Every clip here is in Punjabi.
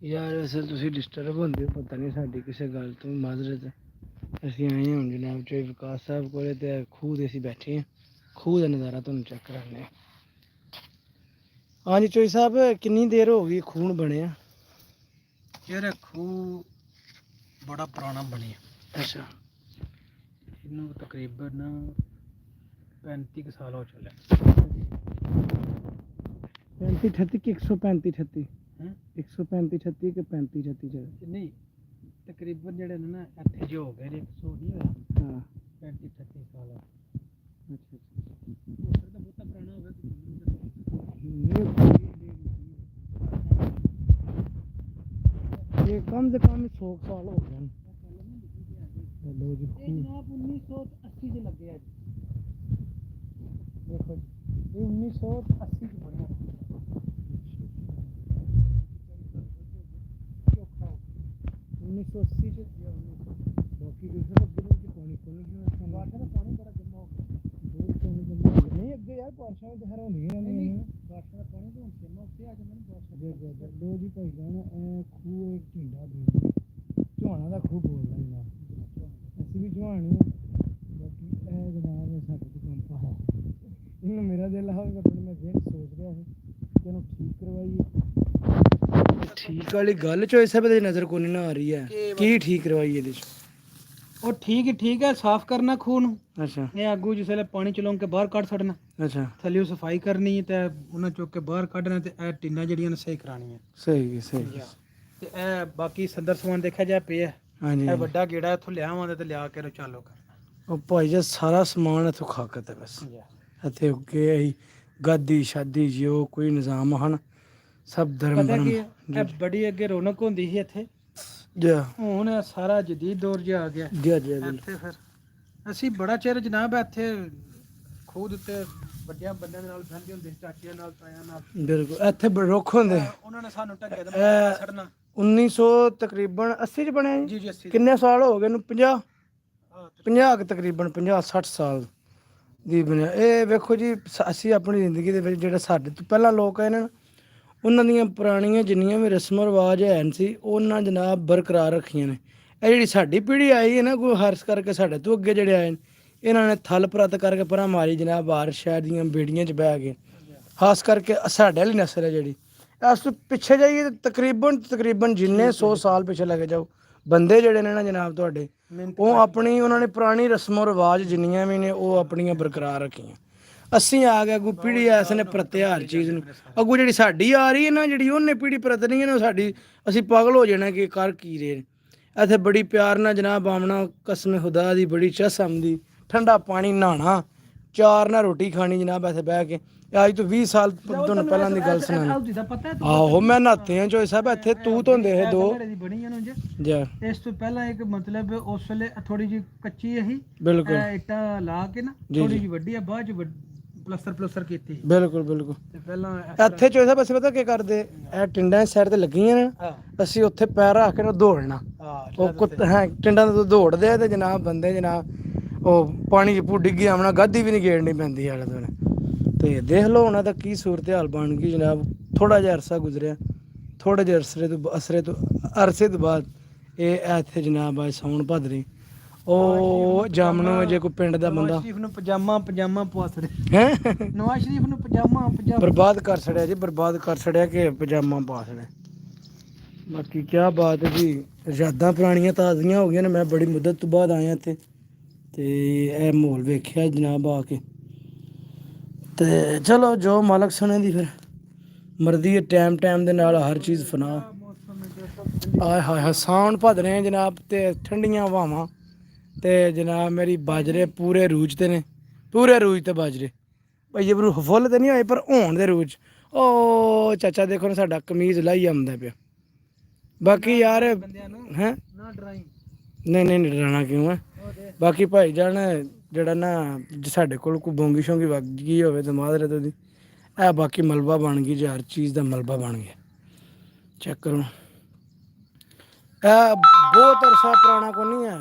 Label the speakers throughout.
Speaker 1: ਯਾਰ ਅਸਲ ਤੁਸੀਂ ਡਿਸਟਰਬ ਹੁੰਦੇ ਹੋ, ਪਤਾ ਨਹੀਂ ਸਾਡੀ ਕਿਸੇ ਗੱਲ ਤੋਂ ਮਾਜ਼ਰਤ। ਅਸੀਂ ਆਏ ਹਾਂ ਹੁਣ ਜਨਾਬ ਚੋਈ ਵਿਕਾਸ ਸਾਹਿਬ ਕੋਲ, ਤੇ ਖੂਹ ਦੇ ਅਸੀਂ ਬੈਠੇ ਹਾਂ। ਖੂਹ ਦਾ ਨਜ਼ਾਰਾ ਤੁਹਾਨੂੰ ਚੈੱਕ ਕਰਾਉਂਦੇ ਹਾਂ। ਹਾਂਜੀ ਚੋਈ ਸਾਹਿਬ, ਕਿੰਨੀ ਦੇਰ ਹੋ ਗਈ ਖੂਹ ਬਣਿਆ?
Speaker 2: ਯਾਰ ਖੂਹ ਬੜਾ ਪੁਰਾਣਾ ਬਣਿਆ।
Speaker 1: ਅੱਛਾ।
Speaker 2: ਇਹਨੂੰ ਤਕਰੀਬਨ 35 ਕੁ ਸਾਲ ਹੋ ਚੱਲੇ।
Speaker 1: 35 38 ਕਿ 135 38? 135 38 ਕਿ 35 38
Speaker 2: ਨਹੀਂ, ਤਕਰੀਬਨ ਜਿਹੜੇ ਨੇ ਨਾ ਇੱਥੇ ਜੋ ਹੋ ਗਏ ਨੇ 100 ਨਹੀਂ ਹੋਇਆ।
Speaker 1: ਹਾਂ
Speaker 2: 35 38 ਸਾਲ ਹੋ
Speaker 1: ਅੱਛਾ
Speaker 2: ਸਕਦਾ, ਬਹੁਤਾ ਪੁਰਾਣਾ ਹੋ ਗਿਆ।
Speaker 1: ਇਹ ਕਮ ਸੇ ਕਮ 100 ਸਾਲ ਹੋ ਗਏ। ਲੋ ਜੀ
Speaker 2: ਜਨਾਬ 1980 ਚ ਲੱਗੇ ਆ।
Speaker 1: ਦੇਖੋ ਇਹ 1980 ਚ ਬਣਿਆ। 1980 ਚ ਬਾਕੀ ਦੂਸਰੇ ਦਿਨ ਚ ਪਾਣੀ ਬਾਰਿਸ਼ਾਂ ਦਾ ਪਾਣੀ ਬੜਾ ਜਮਾ ਹੋ ਗਿਆ। ਬਹੁਤ ਪਾਣੀ ਜਮਾ ਹੋ ਗਿਆ। ਨਹੀਂ ਅੱਗੇ ਯਾਰ ਬਾਰਿਸ਼ਾਂ ਵਿੱਚ ਹਰ ਹੁੰਦੀਆਂ ਰਹਿੰਦੀਆਂ।
Speaker 2: ਬਾਰਿਸ਼ਾਂ ਦਾ ਪਾਣੀ ਤਾਂ ਹੁਣ ਜਮਾ ਉੱਤੇ ਆ ਜਾਂਦਾ ਨਾ। ਬਾਰਿਸ਼ਾਂ
Speaker 1: ਲੋ ਜੀ ਭਾਈ ਜਾਨ, ਇਹ ਖੂਹ ਇੱਕ ਢਿੰਡਾ ਬੋਲਦਾ, ਝਵਾਣਾ ਦਾ ਖੂਹ ਬੋਲਦਾ ਜਨਾਬ। ਅਸੀਂ ਵੀ ਝਵਾਣੇ ਹਾਂ, ਬਾਕੀ ਇਹ ਜਨਾਬ ਸਾਡੇ ਤੋਂ ਕੰਮ ਪਾ ਇਹਨੂੰ ਮੇਰਾ ਦਿਲ ਹੋਵੇਗਾ, ਪਰ ਮੈਂ ਫਿਰ ਸੋਚ ਰਿਹਾ ਸੀ ਕਿ ਇਹਨੂੰ ਠੀਕ ਕਰਵਾਈਏ। ਠੀਕ ਵਾਲੀ ਗੱਲ ਚੋਏ ਸਭ ਦੀ ਨਜ਼ਰ ਕੋਈ ਨਾ ਆ ਰਹੀ ਹੈ, ਕੀ ਠੀਕ ਕਰਵਾਈਏ ਇਹਦੇ ਚ?
Speaker 2: ਉਹ ਠੀਕ ਹੈ, ਸਾਫ਼ ਕਰਨਾ ਖੂਹ ਨੂੰ।
Speaker 1: ਅੱਛਾ
Speaker 2: ਇਹ ਆਗੂ ਜਿਸਲੇ ਪਾਣੀ ਚਲਾਉਂ ਕੇ ਬਾਹਰ ਕੱਢ ਛੱਡਣਾ।
Speaker 1: ਅੱਛਾ
Speaker 2: ਥੱਲੇ ਸਫਾਈ ਕਰਨੀ ਤੇ ਉਹਨਾਂ ਚੁੱਕ ਕੇ ਬਾਹਰ ਕੱਢਣਾ, ਤੇ ਇਹ ਟਿੰਨਾਂ ਜਿਹੜੀਆਂ ਨੇ ਸਹੀ ਕਰਾਉਣੀਆਂ।
Speaker 1: ਸਹੀ ਸਹੀ।
Speaker 2: ਤੇ ਇਹ ਬਾਕੀ ਸੰਦਰ ਸਮਾਨ ਦੇਖਿਆ ਜਾ ਪਿਆ।
Speaker 1: ਹਾਂਜੀ
Speaker 2: ਇਹ ਵੱਡਾ ਗੇੜਾ ਇੱਥੋਂ ਲਿਆਵਾਂਗੇ ਤੇ ਲਿਆ ਕੇ ਚਾਲੂ ਕਰਨਾ।
Speaker 1: ਉਹ ਭਾਈ ਜੀ ਸਾਰਾ ਸਮਾਨ ਇੱਥੋਂ ਖਾਕਤ ਹੈ ਬਸ। ਇੱਥੇ ਅੱਗੇ ਅਸੀਂ ਗਾਦੀ ਸ਼ਾਦੀ ਜਿਉ ਕੋਈ ਨਿਜ਼ਾਮ ਹਨ, ਸਭ ਧਰਮ
Speaker 2: ਪਤਾ
Speaker 1: ਬਰਮ।
Speaker 2: ਕੀ ਇਹ ਬੜੀ ਅੱਗੇ ਰੌਣਕ ਹੁੰਦੀ ਸੀ ਇੱਥੇ,
Speaker 1: ਜਾ
Speaker 2: ਹੁਣ ਇਹ ਸਾਰਾ ਜਦੀਦ ਦੌਰ ਜਿਹਾ ਆ ਗਿਆ।
Speaker 1: ਜਾ ਜਾ
Speaker 2: ਇੱਥੇ ਫਿਰ ਅਸੀਂ ਬੜਾ ਚਿਰ ਜਨਾਬ ਇੱਥੇ ਖੂਹ ਦੇ ਉੱਤੇ ਵੱਡਿਆਂ ਬੰਦਿਆਂ ਦੇ ਨਾਲ ਬਹਿੰਦੇ ਹੁੰਦੇ ਸੀ, ਚਾਚਿਆਂ ਨਾਲ, ਤਾਇਆਂ ਨਾਲ।
Speaker 1: ਬਿਲਕੁਲ ਇੱਥੇ ਬੜੇ ਰੁੱਖ ਹੁੰਦੇ।
Speaker 2: ਉਹਨਾਂ ਨੇ ਸਾਨੂੰ ਢੱਗੇ ਦੇ
Speaker 1: ਇਹ
Speaker 2: ਛੱਡਣਾ।
Speaker 1: 1900 ਤਕਰੀਬਨ 80 ਚ ਬਣਿਆ ਜੀ।
Speaker 2: ਜੀ 80
Speaker 1: ਕਿੰਨੇ ਸਾਲ ਹੋ ਗਏ ਇਹਨੂੰ? 50 ਤਕਰੀਬਨ 50 60 ਸਾਲ ਦੀ ਬਣਿਆ। ਇਹ ਵੇਖੋ ਜੀ, ਅਸੀਂ ਆਪਣੀ ਜ਼ਿੰਦਗੀ ਦੇ ਵਿੱਚ ਜਿਹੜੇ ਸਾਡੇ ਤੋਂ ਪਹਿਲਾਂ ਲੋਕ ਆਏ ਨੇ ਨਾ, ਉਹਨਾਂ ਦੀਆਂ ਪੁਰਾਣੀਆਂ ਜਿੰਨੀਆਂ ਵੀ ਰਸਮ ਰਿਵਾਜ ਹੈਨ ਸੀ, ਉਹਨਾਂ ਜਨਾਬ ਬਰਕਰਾਰ ਰੱਖੀਆਂ ਨੇ। ਇਹ ਜਿਹੜੀ ਸਾਡੀ ਪੀੜ੍ਹੀ ਆਈ ਹੈ ਨਾ, ਕੋਈ ਹਰਸ ਕਰਕੇ ਸਾਡੇ ਤੋਂ ਅੱਗੇ ਜਿਹੜੇ ਆਏ ਨੇ, ਇਹਨਾਂ ਨੇ ਥਲ ਪ੍ਰਤ ਕਰਕੇ ਪਰਾਂ ਮਾਰੀ ਜਨਾਬ, ਬਾਹਰ ਸ਼ਹਿਰ ਦੀਆਂ ਬੇੜੀਆਂ 'ਚ ਬਹਿ ਕੇ। ਖਾਸ ਕਰਕੇ ਸਾਡੇ ਵਾਲੀ ਨਸਲ ਹੈ ਜਿਹੜੀ। ਇਸ ਤੋਂ ਪਿੱਛੇ ਜਾਈਏ ਤਕਰੀਬਨ ਜਿੰਨੇ 100 ਸਾਲ ਪਿੱਛੇ ਲੈ ਕੇ ਜਾਓ, ਬੰਦੇ ਜਿਹੜੇ ਨੇ ਨਾ ਜਨਾਬ ਤੁਹਾਡੇ, ਉਹ ਆਪਣੀ ਉਹਨਾਂ ਨੇ ਪੁਰਾਣੀ ਰਸਮੋ ਰਿਵਾਜ ਜਿੰਨੀਆਂ ਵੀ ਨੇ ਉਹ ਆਪਣੀਆਂ ਬਰਕਰਾਰ ਰੱਖੀਆਂ। ਅਸੀਂ ਆ ਗਏ ਅੱਗੋਂ ਪੀੜ੍ਹੀ ਐਸ ਨੇ ਪਰਤਿਆ ਹਰ ਚੀਜ਼ ਨੂੰ। ਅੱਗੋਂ ਜਿਹੜੀ ਸਾਡੀ ਆ ਰਹੀ ਹੈ ਨਾ, ਜਿਹੜੀ ਉਹਨੇ ਪੀੜ੍ਹੀ ਪਰਤਣੀ ਹੈ ਨਾ ਸਾਡੀ, ਅਸੀਂ ਪਾਗਲ ਹੋ ਜਾਣਾ ਕਿ ਕਰ ਕੀ ਰਹੇ। ਇੱਥੇ ਬੜੀ ਪਿਆਰ ਨਾਲ ਜਨਾਬ ਆਉਣਾ, ਕਸਮ ਖੁਦਾ ਦੀ ਬੜੀ ਚਸਮ ਦੀ, ਠੰਡਾ ਪਾਣੀ ਨਹਾਉਣਾ, ਚਾਰ ਨਾਲ ਰੋਟੀ ਖਾਣੀ ਜਨਾਬ ਇੱਥੇ ਬਹਿ ਕੇ। ਅੱਜ ਤੋਂ 20 ਸਾਲ ਤੁਹਾਨੂੰ ਪਹਿਲਾਂ ਦੀ ਗੱਲ ਸੁਣਾਉਣੀ। ਆਹੋ ਮੈਂ ਨਹਾਤੇ ਹਾਂ ਚੋਏ ਸਾਹਿਬ, ਇੱਥੇ ਤੂੰ ਧੋਂਦੇ ਇਹ ਦੋ ਜਾ।
Speaker 2: ਇਸ ਤੋਂ ਪਹਿਲਾਂ ਇੱਕ ਮਤਲਬ ਉਸ ਵੇਲੇ ਥੋੜੀ ਜਿਹੀ ਕੱਚੀ ਸੀ,
Speaker 1: ਬਿਲਕੁਲ
Speaker 2: ਇੱਟਾਂ ਲਾ ਕੇ ਨਾ ਥੋੜੀ ਜਿਹੀ ਵੱਡੀ ਆ, ਬਾਅਦ ਚ ਪਲਸਤਰ ਕੀਤੀ।
Speaker 1: ਬਿਲਕੁਲ ਬਿਲਕੁਲ।
Speaker 2: ਤੇ ਪਹਿਲਾਂ
Speaker 1: ਇੱਥੇ ਚੋਏ ਸਾਹਿਬ ਅਸੀਂ ਪਤਾ ਕੀ ਕਰਦੇ, ਇਹ ਟਿੰਡਾਂ ਸਾਈਡ ਤੇ ਲੱਗੀਆਂ ਨੇ, ਅਸੀਂ ਉੱਥੇ ਪੈਰ ਰੱਖ ਕੇ ਨਾ ਦੌੜਨਾ। ਉਹ ਕੁੱਤੇ ਹੈ ਟਿੰਡਾਂ ਤੋਂ ਦੌੜਦੇ ਆ, ਤੇ ਜਨਾਬ ਬੰਦੇ ਜਨਾਬ ਉਹ ਪਾਣੀ 'ਚ ਭੂ ਡਿੱਗੀ ਆਉਣਾ, ਗਾਦੀ ਵੀ ਨਹੀਂ ਗੇੜਨੀ ਪੈਂਦੀ ਆਲੇ ਦੁਆਲੇ। ਤੇ ਦੇਖ ਲਓ ਉਹਨਾਂ ਦਾ ਕੀ ਸੂਰਤ ਹਾਲ ਬਣ ਗਈ ਜਨਾਬ। ਥੋੜਾ ਜਿਹਾ ਅਰਸਾ ਗੁਜ਼ਰਿਆ, ਥੋੜੇ ਜਿਹੇ ਅਰਸੇ ਤੋਂ ਬਾਅਦ ਇਹ ਇੱਥੇ ਜਨਾਬ ਆ ਸਾਉਣ ਭਾਦਰੀ ਉਹ ਜਾਮਨੂ ਜੇ ਕੋਈ ਪਿੰਡ ਦਾ ਬੰਦਾ
Speaker 2: ਸ਼ਰੀਫ ਨੂੰ ਪਜਾਮਾ ਪਵਾ ਛੜਿਆ
Speaker 1: ਹੈ,
Speaker 2: ਨਵਾਜ਼ ਸ਼ਰੀਫ ਨੂੰ ਪਜਾਮਾ
Speaker 1: ਬਰਬਾਦ ਕਰ ਛੜਿਆ ਜੀ, ਬਰਬਾਦ ਕਰ ਛੜਿਆ ਕਿ ਪਜਾਮਾ ਪਾ ਛੜਿਆ। ਬਾਕੀ ਕਿਆ ਬਾਤ ਹੈ ਜੀ, ਯਾਦਾਂ ਪੁਰਾਣੀਆਂ ਤਾਜ਼ੀਆਂ ਹੋ ਗਈਆਂ ਨੇ। ਮੈਂ ਬੜੀ ਮੁੱਦਤ ਤੋਂ ਬਾਅਦ ਆਇਆ ਇੱਥੇ, ਤੇ ਇਹ ਮਾਹੌਲ ਵੇਖਿਆ ਜਨਾਬ ਆ ਕੇ। ਤੇ ਚਲੋ ਜੋ ਮਾਲਕ ਸੁਣੇ ਦੀ ਫਿਰ ਮਰਜ਼ੀ ਹੈ, ਟਾਈਮ ਦੇ ਨਾਲ ਹਰ ਚੀਜ਼ ਫਨਾ। ਆਏ ਹਾਏ ਹਾਏ ਸਾਉਣ ਭਾਦਰੇ ਜਨਾਬ, ਤੇ ਠੰਡੀਆਂ ਹਵਾਵਾਂ, ਤੇ ਜਨਾਬ ਮੇਰੀ ਬਾਜਰੇ ਪੂਰੇ ਰੂਜ ਤੇ ਨੇ, ਪੂਰੇ ਰੂਜ ਤੇ ਬਾਜਰੇ ਭਾਈ ਬਰੂ ਫੁੱਲ ਤੇ ਨਹੀਂ ਹੋਏ ਪਰ ਹੋਣ ਦੇ ਰੂਜ। ਉਹ ਚਾਚਾ ਦੇਖੋ ਨਾ ਸਾਡਾ ਕਮੀਜ਼ ਲਾਈ ਆਉਂਦਾ ਪਿਆ। ਬਾਕੀ ਯਾਰ ਹੈਂ ਨਹੀਂ ਡਰਾਣਾ ਕਿਉਂ ਹੈ। ਬਾਕੀ ਭਾਈ ਜਾਨ ਜਿਹੜਾ ਨਾ ਸਾਡੇ ਕੋਲ ਕੋਈ ਬੋਂਗੀ ਸ਼ੋਂਗੀ ਵੱਗ ਗਈ ਹੋਵੇ ਤਾਂ ਮਾਦਰੇ ਤੋਂ ਦੀ ਇਹ ਬਾਕੀ ਮਲਬਾ ਬਣ ਗਈ ਜੀ, ਹਰ ਚੀਜ਼ ਦਾ ਮਲਬਾ ਬਣ ਗਿਆ। ਚੈੱਕ ਕਰੋ, ਇਹ ਬਹੁਤ ਅਰਸਾ ਪੁਰਾਣਾ ਕੋਈ ਨਹੀਂ ਹੈ।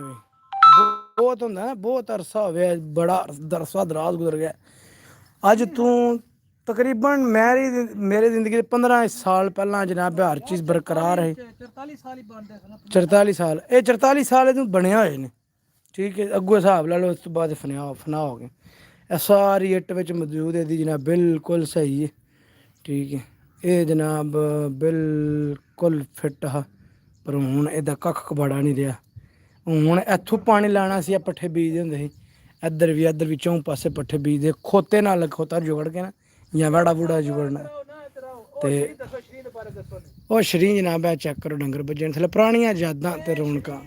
Speaker 1: ਬਹੁਤ ਹੁੰਦਾ ਨਾ, ਬਹੁਤ ਅਰਸਾ ਹੋਵੇ, ਬੜਾ ਅਰਸਾ ਦਰਾਜ਼ ਗੁਜ਼ਰ ਗਿਆ। ਅੱਜ ਤੂੰ ਤਕਰੀਬਨ ਮੇਰੀ ਜ਼ਿੰਦਗੀ ਦੇ 15 ਸਾਲ ਪਹਿਲਾਂ ਜਨਾਬ ਬਿਹਾਰ ਚੀਜ਼ ਬਰਕਰਾਰ ਹੈ।
Speaker 2: 44 ਸਾਲ ਹੀ ਬਣਦੇ ਸਨ
Speaker 1: 44 ਸਾਲ, ਇਹ 44 ਸਾਲ ਇਹਨੂੰ ਬਣਿਆ ਹੋਏ ਨੇ, ਠੀਕ ਹੈ। ਅੱਗੋਂ ਹਿਸਾਬ ਲਾ ਲਓ, ਉਸ ਤੋਂ ਬਾਅਦ ਫਨਾ ਹੋ ਗਏ। ਇਹ ਸਾਰੀ ਇੱਟ ਵਿੱਚ ਮੌਜੂਦ ਇਹਦੀ ਜਨਾਬ ਬਿਲਕੁਲ ਸਹੀ ਹੈ, ਠੀਕ ਹੈ। ਇਹ ਜਨਾਬ ਬਿਲਕੁਲ ਫਿੱਟ ਆ, ਪਰ ਹੁਣ ਇਹਦਾ ਕੱਖ ਕਬਾੜਾ ਨਹੀਂ ਰਿਹਾ। ਹੁਣ ਇੱਥੋਂ ਪਾਣੀ ਲਾਣਾ ਸੀ, ਆ ਪੱਠੇ ਬੀਜਦੇ ਹੁੰਦੇ ਸੀ, ਇੱਧਰ ਵੀ ਚੌਂ ਪਾਸੇ ਪੱਠੇ ਬੀਜਦੇ, ਖੋਤੇ ਨਾਲ ਖੋਤਾ ਜੁਗੜ ਕੇ ਨਾ, ਜਾਂ ਵਾੜਾ ਵੂੜਾ ਜੁਗੜਨਾ। ਤੇ ਉਹ ਸ਼ਰੀ ਜਨਾਬ ਹੈ, ਚੈੱਕ ਕਰੋ ਡੰਗਰ ਵੱਜਣ ਥੱਲੇ, ਪੁਰਾਣੀਆਂ ਯਾਦਾਂ ਤੇ ਰੌਣਕਾਂ।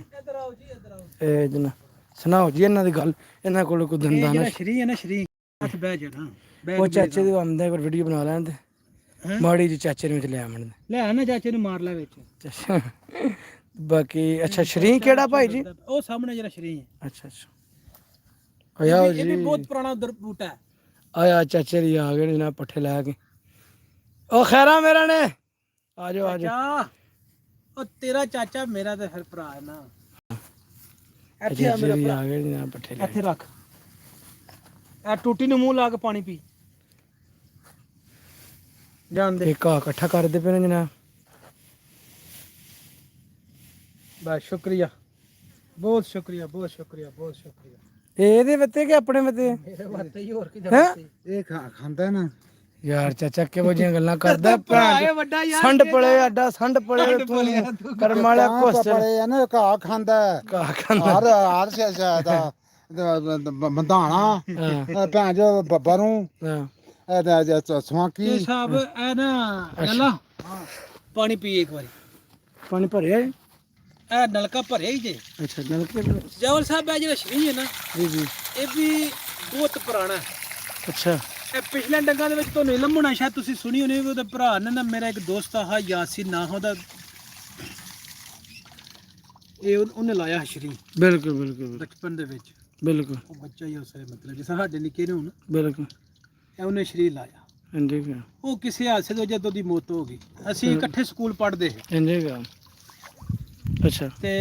Speaker 1: ਇਹ ਜਨਾਬ ਸੁਣਾਓ ਜੀ ਇਹਨਾਂ ਦੀ ਗੱਲ, ਇਹਨਾਂ ਕੋਲ ਕੋਈ ਦੰਦਾ ਨਾ।
Speaker 2: ਸ਼ਰੀ ਹੈ ਨਾ, ਸ਼ਰੀ ਹੱਥ ਬਹਿ ਜਾਣਾ।
Speaker 1: ਉਹ ਚਾਚੇ ਦੇ ਆਉਂਦਾ ਕੋਈ ਵੀਡੀਓ ਬਣਾ ਲੈਣ ਤੇ ਮਾੜੀ ਜੀ ਚਾਚੇ ਨੂੰ ਵਿੱਚ ਲੈ ਆਉਣ
Speaker 2: ਲੈ ਨਾ, ਚਾਚੇ ਨੂੰ ਮਾਰ ਲੈ ਵਿੱਚ।
Speaker 1: ਬਾਕੀ ਅੱਛਾ, ਸ਼ਰੀ ਕਿਹੜਾ ਭਾਈ ਜੀ?
Speaker 2: ਉਹ ਸਾਹਮਣੇ ਜਿਹੜਾ ਸ਼ਰੀ ਹੈ।
Speaker 1: ਅੱਛਾ ਆਇਆ
Speaker 2: ਇਹ ਵੀ
Speaker 1: ਜੀ,
Speaker 2: ਬਹੁਤ ਪੁਰਾਣਾ ਉਧਰ ਬੂਟਾ ਹੈ।
Speaker 1: ਆਇਆ ਚਾਚੇ ਦੀ ਆ ਗਏ ਜਨਾਬ ਪੱਠੇ ਲੈ ਕੇ। ਉਹ ਖੈਰਾ ਮੇਰਾ ਨੇ ਆ ਜਾਓ
Speaker 2: ਚਾਚਾ, ਉਹ ਤੇਰਾ ਚਾਚਾ ਮੇਰਾ ਤੇ ਫਿਰ ਭਰਾ ਹੈ ਨਾ।
Speaker 1: ਇੱਥੇ ਆ ਮੇਰਾ ਭਰਾ, ਆ ਗਏ ਜਨਾਬ ਪੱਠੇ ਲੈ
Speaker 2: ਇੱਥੇ ਰੱਖ, ਇਹ ਟੂਟੀ ਨੂੰ ਮੂੰਹ ਲਾ ਕੇ ਪਾਣੀ ਪੀ ਜਾਂਦੇ।
Speaker 1: ਇੱਕ ਆ ਇਕੱਠਾ ਕਰਦੇ ਪਏ ਨੇ ਜਨਾਬ।
Speaker 2: ਬਸ ਸ਼ੁਕਰੀਆ, ਬਹੁਤ ਸ਼ੁਕਰੀਆ, ਬਹੁਤ ਸ਼ੁਕਰੀਆ, ਬਹੁਤ ਸ਼ੁਕਰੀਆ।
Speaker 1: ਇਹਦੇ ਵੱਤੇ ਕਿ ਆਪਣੇ ਵੱਤੇ?
Speaker 2: ਮੇਰੇ ਵਾਸਤੇ ਹੀ, ਹੋਰ ਕੀ
Speaker 1: ਹੈਂ?
Speaker 2: ਇਹ ਖਾਂਦਾ ਨਾ
Speaker 1: ਯਾਰ ਚਾਚਾ ਕਿਹੋ ਜਿਹੀਆਂ ਗੱਲਾਂ ਕਰਦਾ, ਭੈਣ
Speaker 2: ਵੱਡਾ ਯਾਰ,
Speaker 1: ਸੰਡ ਪਲੇ ਅੱਡਾ, ਸੰਡ ਪਲੇ ਤੂੰ ਕਰਮ ਵਾਲਾ ਕੁਛ
Speaker 3: ਪੜੇ ਆ ਨਾ, ਘਾਹ ਖਾਂਦਾ
Speaker 1: ਕਾ ਖਾਂਦਾ।
Speaker 3: ਹਰ ਸ਼ਾਇਦ ਦਾ ਮੰਧਾਣਾ ਭੈਣ ਜੋ ਬੱਬਾ ਨੂੰ
Speaker 1: ਹਾਂ
Speaker 3: ਸਵਾਕੀ।
Speaker 2: ਇਹ ਸਾਹਿਬ ਇਹ ਨਾ ਗੱਲਾਂ, ਪਾਣੀ ਪੀ ਇੱਕ ਵਾਰੀ।
Speaker 1: ਪਾਣੀ ਭਰਿਆ ਜੀ?
Speaker 2: ਇਹ ਨਲਕਾ ਭਰਿਆ ਹੀ ਜੇ।
Speaker 1: ਅੱਛਾ ਨਲਕੇ
Speaker 2: ਜਵਲ ਸਾਹਿਬ ਇਹ ਜਿਹੜਾ ਸ਼ਰੀ ਹੈ ਨਾ,
Speaker 1: ਜੀ ਜੀ,
Speaker 2: ਇਹ ਵੀ ਬਹੁਤ ਪੁਰਾਣਾ ਹੈ।
Speaker 1: ਅੱਛਾ
Speaker 2: ਇਹ ਪਿਛਲੇ ਡੰਗਾਂ ਦੇ ਵਿੱਚ ਤੁਹਾਨੂੰ ਇਲਮ ਹੋਣਾ, ਸ਼ਾਇਦ ਤੁਸੀਂ ਸੁਣੀ ਹੋਣੀ, ਉਹਦੇ ਭਰਾ ਨੇ ਨਾ, ਮੇਰਾ ਇੱਕ ਦੋਸਤ ਆ ਯਾਸੀਨ ਨਾ ਉਹਦਾ, ਇਹ ਉਹਨੇ ਲਾਇਆ ਸ਼ਰੀ
Speaker 1: ਬਿਲਕੁਲ ਬਿਲਕੁਲ
Speaker 2: ਬਚਪਨ ਦੇ ਵਿੱਚ।
Speaker 1: ਬਿਲਕੁਲ
Speaker 2: ਉਹ ਬੱਚਾ ਹੀ ਉਸੇ ਮਤਲਬ ਜਿਸ ਸਾਡੇ ਨਿੱਕੇ ਨੇ ਹੁਣ,
Speaker 1: ਬਿਲਕੁਲ
Speaker 2: ਇਹ ਉਹਨੇ ਸ਼ਰੀ ਲਾਇਆ।
Speaker 1: ਇੰਜੇ ਕਾ
Speaker 2: ਉਹ ਕਿਸੇ ਹਾਦਸੇ ਤੋਂ ਜਦੋਂ ਦੀ ਮੌਤ ਹੋ ਗਈ, ਅਸੀਂ ਇਕੱਠੇ ਸਕੂਲ ਪੜ੍ਹਦੇ ਸੀ
Speaker 1: ਇੰਜੇ ਕਾ ਅੱਛਾ
Speaker 2: ਤੇ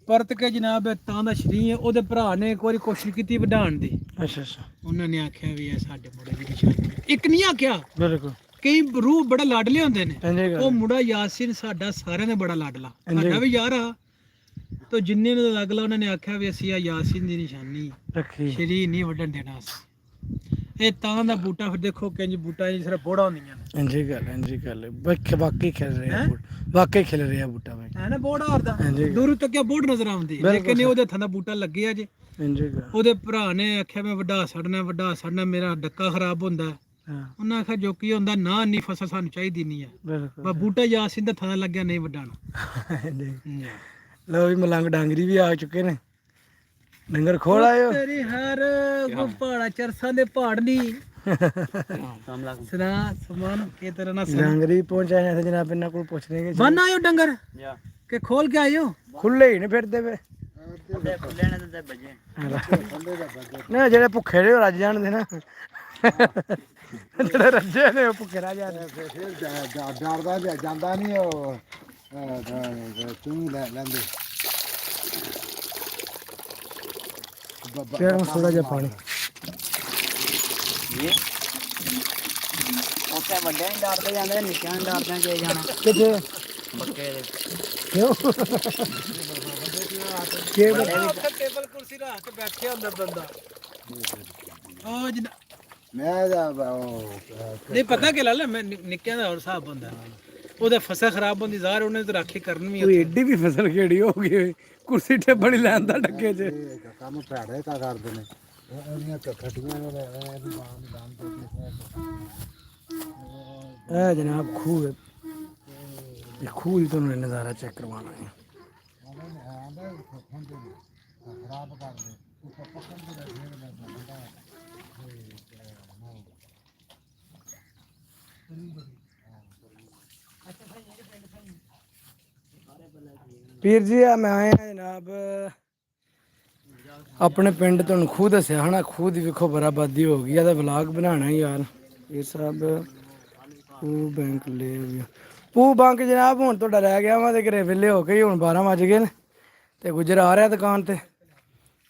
Speaker 2: ਪਰਤ ਕੇ ਜਨਾਬ ਤਾਂ ਦਾ ਸ਼ਰੀ ਹੈ, ਉਹਦੇ ਭਰਾ ਨੇ ਇੱਕ ਵਾਰੀ ਕੋਸ਼ਿਸ਼ ਕੀਤੀ ਵਢਾਉਣ ਦੀ।
Speaker 1: ਅੱਛਾ ਅੱਛਾ
Speaker 2: ਉਹਨਾਂ ਨੇ ਆਖਿਆ ਵੀ ਇਹ ਸਾਡੇ ਮੁੰਡੇ ਦੀ ਨਿਸ਼ਾਨੀ, ਇੱਕ ਨਹੀਂ ਆਖਿਆ,
Speaker 1: ਬਿਲਕੁਲ
Speaker 2: ਕਈ ਰੂਹ ਬੜਾ ਲਾਡਲੇ ਹੁੰਦੇ ਨੇ।
Speaker 1: ਇੰਜੇ
Speaker 2: ਉਹ ਮੁੰਡਾ ਯਾਸੀਨ ਸਾਡਾ ਸਾਰਿਆਂ ਦਾ ਬੜਾ ਲਾਡਲਾ, ਸਾਡਾ ਵੀ ਯਾਰ ਆ। ਤੋ ਜਿੰਨੇ ਨੂੰ ਲੱਗਲਾ ਉਹਨਾਂ ਨੇ ਆਖਿਆ ਵੀ ਅਸੀਂ ਆ ਯਾਸੀਨ ਦੀ ਨਿਸ਼ਾਨੀ
Speaker 1: ਰੱਖੀ
Speaker 2: ਸ਼ਰੀ ਨਹੀਂ ਵੱਢਣ ਦੇਣਾ ਅਸੀਂ। ਇਹ ਤਾਂ ਦਾ ਬੂਟਾ ਫਿਰ ਦੇਖੋ ਕਿੰਜ ਬੂਟਾ ਇਹ ਸਿਰਫ ਬੋੜਾ ਹੁੰਦੀਆਂ ਨੇ।
Speaker 1: ਇੰਜੇ ਗੱਲ ਵਾਕਈ ਖਿਲ ਰਿਹਾ, ਵਾਕਈ ਖਿਲ ਰਿਹਾ ਬੂਟਾ ਭਾਈ,
Speaker 2: ਹੈ ਨਾ ਬੋੜਾ ਹਰਦਾ
Speaker 1: ਹਾਂਜੀ।
Speaker 2: ਦੂਰ ਤੋਂ ਕਿਆ ਬੋੜ ਨਜ਼ਰ ਆਉਂਦੀ, ਲੇਕਿਨ ਇਹ ਉਹਦੇ ਥਾਂ ਦਾ ਬੂਟਾ ਲੱਗਿਆ ਜੇ।
Speaker 1: ਇੰਜੇ ਕਾ
Speaker 2: ਉਹਦੇ ਭਰਾ ਨੇ ਆਖਿਆ ਮੈਂ ਵੱਡਾ ਛੱਡਣਾ, ਮੇਰਾ ਡੱਕਾ ਖਰਾਬ ਹੁੰਦਾ।
Speaker 1: ਹਾਂ
Speaker 2: ਉਹਨਾਂ ਆਖਿਆ ਜੋ ਕੀ ਹੁੰਦਾ ਨਾ, ਇੰਨੀ ਫਸਲ ਸਾਨੂੰ ਚਾਹੀਦੀ ਨਹੀਂ ਹੈ,
Speaker 1: ਬਿਲਕੁਲ।
Speaker 2: ਬਸ ਬੂਟਾ ਯਾਸੀਨ ਦਾ ਥਾਂ ਲੱਗਿਆ ਨਹੀਂ ਵੱਢਣਾ।
Speaker 1: ਲੋ ਵੀ ਮਲੰਗ ਡਾਂਗਰੀ ਵੀ ਆ ਚੁੱਕੇ ਨੇ, ਡੰਗਰ ਖੋਲ ਆਇਓ।
Speaker 2: ਤੇਰੀ ਹਰ ਪਹਾੜਾ ਚਰਸਾਂ ਦੇ ਪਹਾੜ ਨਹੀਂ ਸੁਣਾ ਸਮਾਨ ਕੇ ਤਰ੍ਹਾਂ ਨਾ ਸੁਣਾ।
Speaker 1: ਡਾਂਗਰੀ ਪਹੁੰਚਾਏ ਨੇ ਜਨਾਬ, ਇਹਨਾਂ ਕੋਲ ਪੁੱਛਣੇ ਕਿ
Speaker 2: ਬੰਨ ਆਇਓ ਡੰਗਰ ਕਿ ਖੋਲ ਕੇ ਆਇਓ।
Speaker 1: ਖੁੱਲੇ ਹੀ ਨੇ ਫਿਰਦੇ ਵੇ ਨਾ, ਜਿਹੜੇ ਭੁੱਖੇ ਨੇ ਉਹ ਰੱਜ ਜਾਣਦੇ ਨਾ, ਜਿਹੜੇ ਰੱਜੇ ਨੇ ਉਹ ਭੁੱਖੇ ਰਹਿ ਜਾਂਦੇ।
Speaker 3: ਡਰਦਾ ਜਾਂਦਾ ਨਹੀਂ ਉਹ ਤੂੰ ਲੈਂਦੇ
Speaker 1: ਫਿਰ ਥੋੜਾ ਜਿਹਾ ਪਾਣੀ
Speaker 4: ਉੱਥੇ ਵੱਡੇ ਨਹੀਂ ਡਰਦੇ ਜਾਂਦੇ, ਨਿੱਕਿਆਂ ਨੂੰ ਡਰਦਿਆਂ ਜੇ ਜਾਣਾ
Speaker 1: ਕਿੱਥੇ
Speaker 4: ਬੱਕੇ ਦੇ।
Speaker 1: ਕਿਉਂ ਕਿ
Speaker 2: ਟੇਬਲ ਕੁਰਸੀ ਰੱਖ ਕੇ ਬੈਠਿਆ ਹੁੰਦਾ ਬੰਦਾ। ਉਹ
Speaker 3: ਮੈਂ
Speaker 2: ਨਹੀਂ ਪਤਾ ਕਿ ਲਾਲਾ ਮੈਂ ਨਿੱਕਿਆਂ ਦਾ ਹੋਰ ਹਿਸਾਬ ਹੁੰਦਾ, ਉਹਦਾ ਫਸਲ ਖਰਾਬ ਹੁੰਦੀ ਜ਼ਾਹਰ ਉਹਨੇ ਤੇ ਰਾਖੀ ਕਰਨੀ ਵੀ।
Speaker 1: ਕੋਈ ਏਡੀ ਵੀ ਫਸਲ ਕਿਹੜੀ ਹੋ ਗਈ, ਕੁਰਸੀ ਟੇਬਲ ਹੀ ਲੈਣ ਦਾ ਡੱਕੇ 'ਚ।
Speaker 3: ਕੰਮ ਭੈੜੇ ਕਾ ਕਰਦੇ ਨੇ ਉਹਦੀਆਂ ਖੱਟੀਆਂ
Speaker 1: ਇਹ ਜਨਾਬ ਖੂਹ ਹੈ, ਇਹ ਖੂਹ ਦੀ ਤੁਹਾਨੂੰ ਨਜ਼ਾਰਾ ਚੈੱਕ ਕਰਵਾਉਣਾ ਹੈ।
Speaker 3: ਖਰਾਬ ਕਰਦੇ
Speaker 1: ਪੀਰ ਜੀ ਆ ਮੈਂ ਆਇਆ ਜਨਾਬ ਆਪਣੇ ਪਿੰਡ, ਤੁਹਾਨੂੰ ਖੂਹ ਦੱਸਿਆ ਹਨਾ, ਖੂਹ ਦੀ ਵੇਖੋ ਬਰਾਬਾਦੀ ਹੋ ਗਈ, ਇਹਦਾ ਵਲਾਗ ਬਣਾਉਣਾ ਯਾਰ। ਇਹ ਸਭ ਪੂ ਬੈਂਕ ਲੈ ਗਿਆ, ਪੂ ਬੈਂਕ ਜਨਾਬ ਹੁਣ ਤੁਹਾਡਾ ਰਹਿ ਗਿਆ ਵਾ ਤੇ ਘਰੇ ਵੇਲੇ ਹੋ ਕੇ ਹੁਣ 12 ਵੱਜ ਗਏ ਨੇ ਤੇ ਗੁਜਰ ਆ ਰਿਹਾ ਦੁਕਾਨ ਤੇ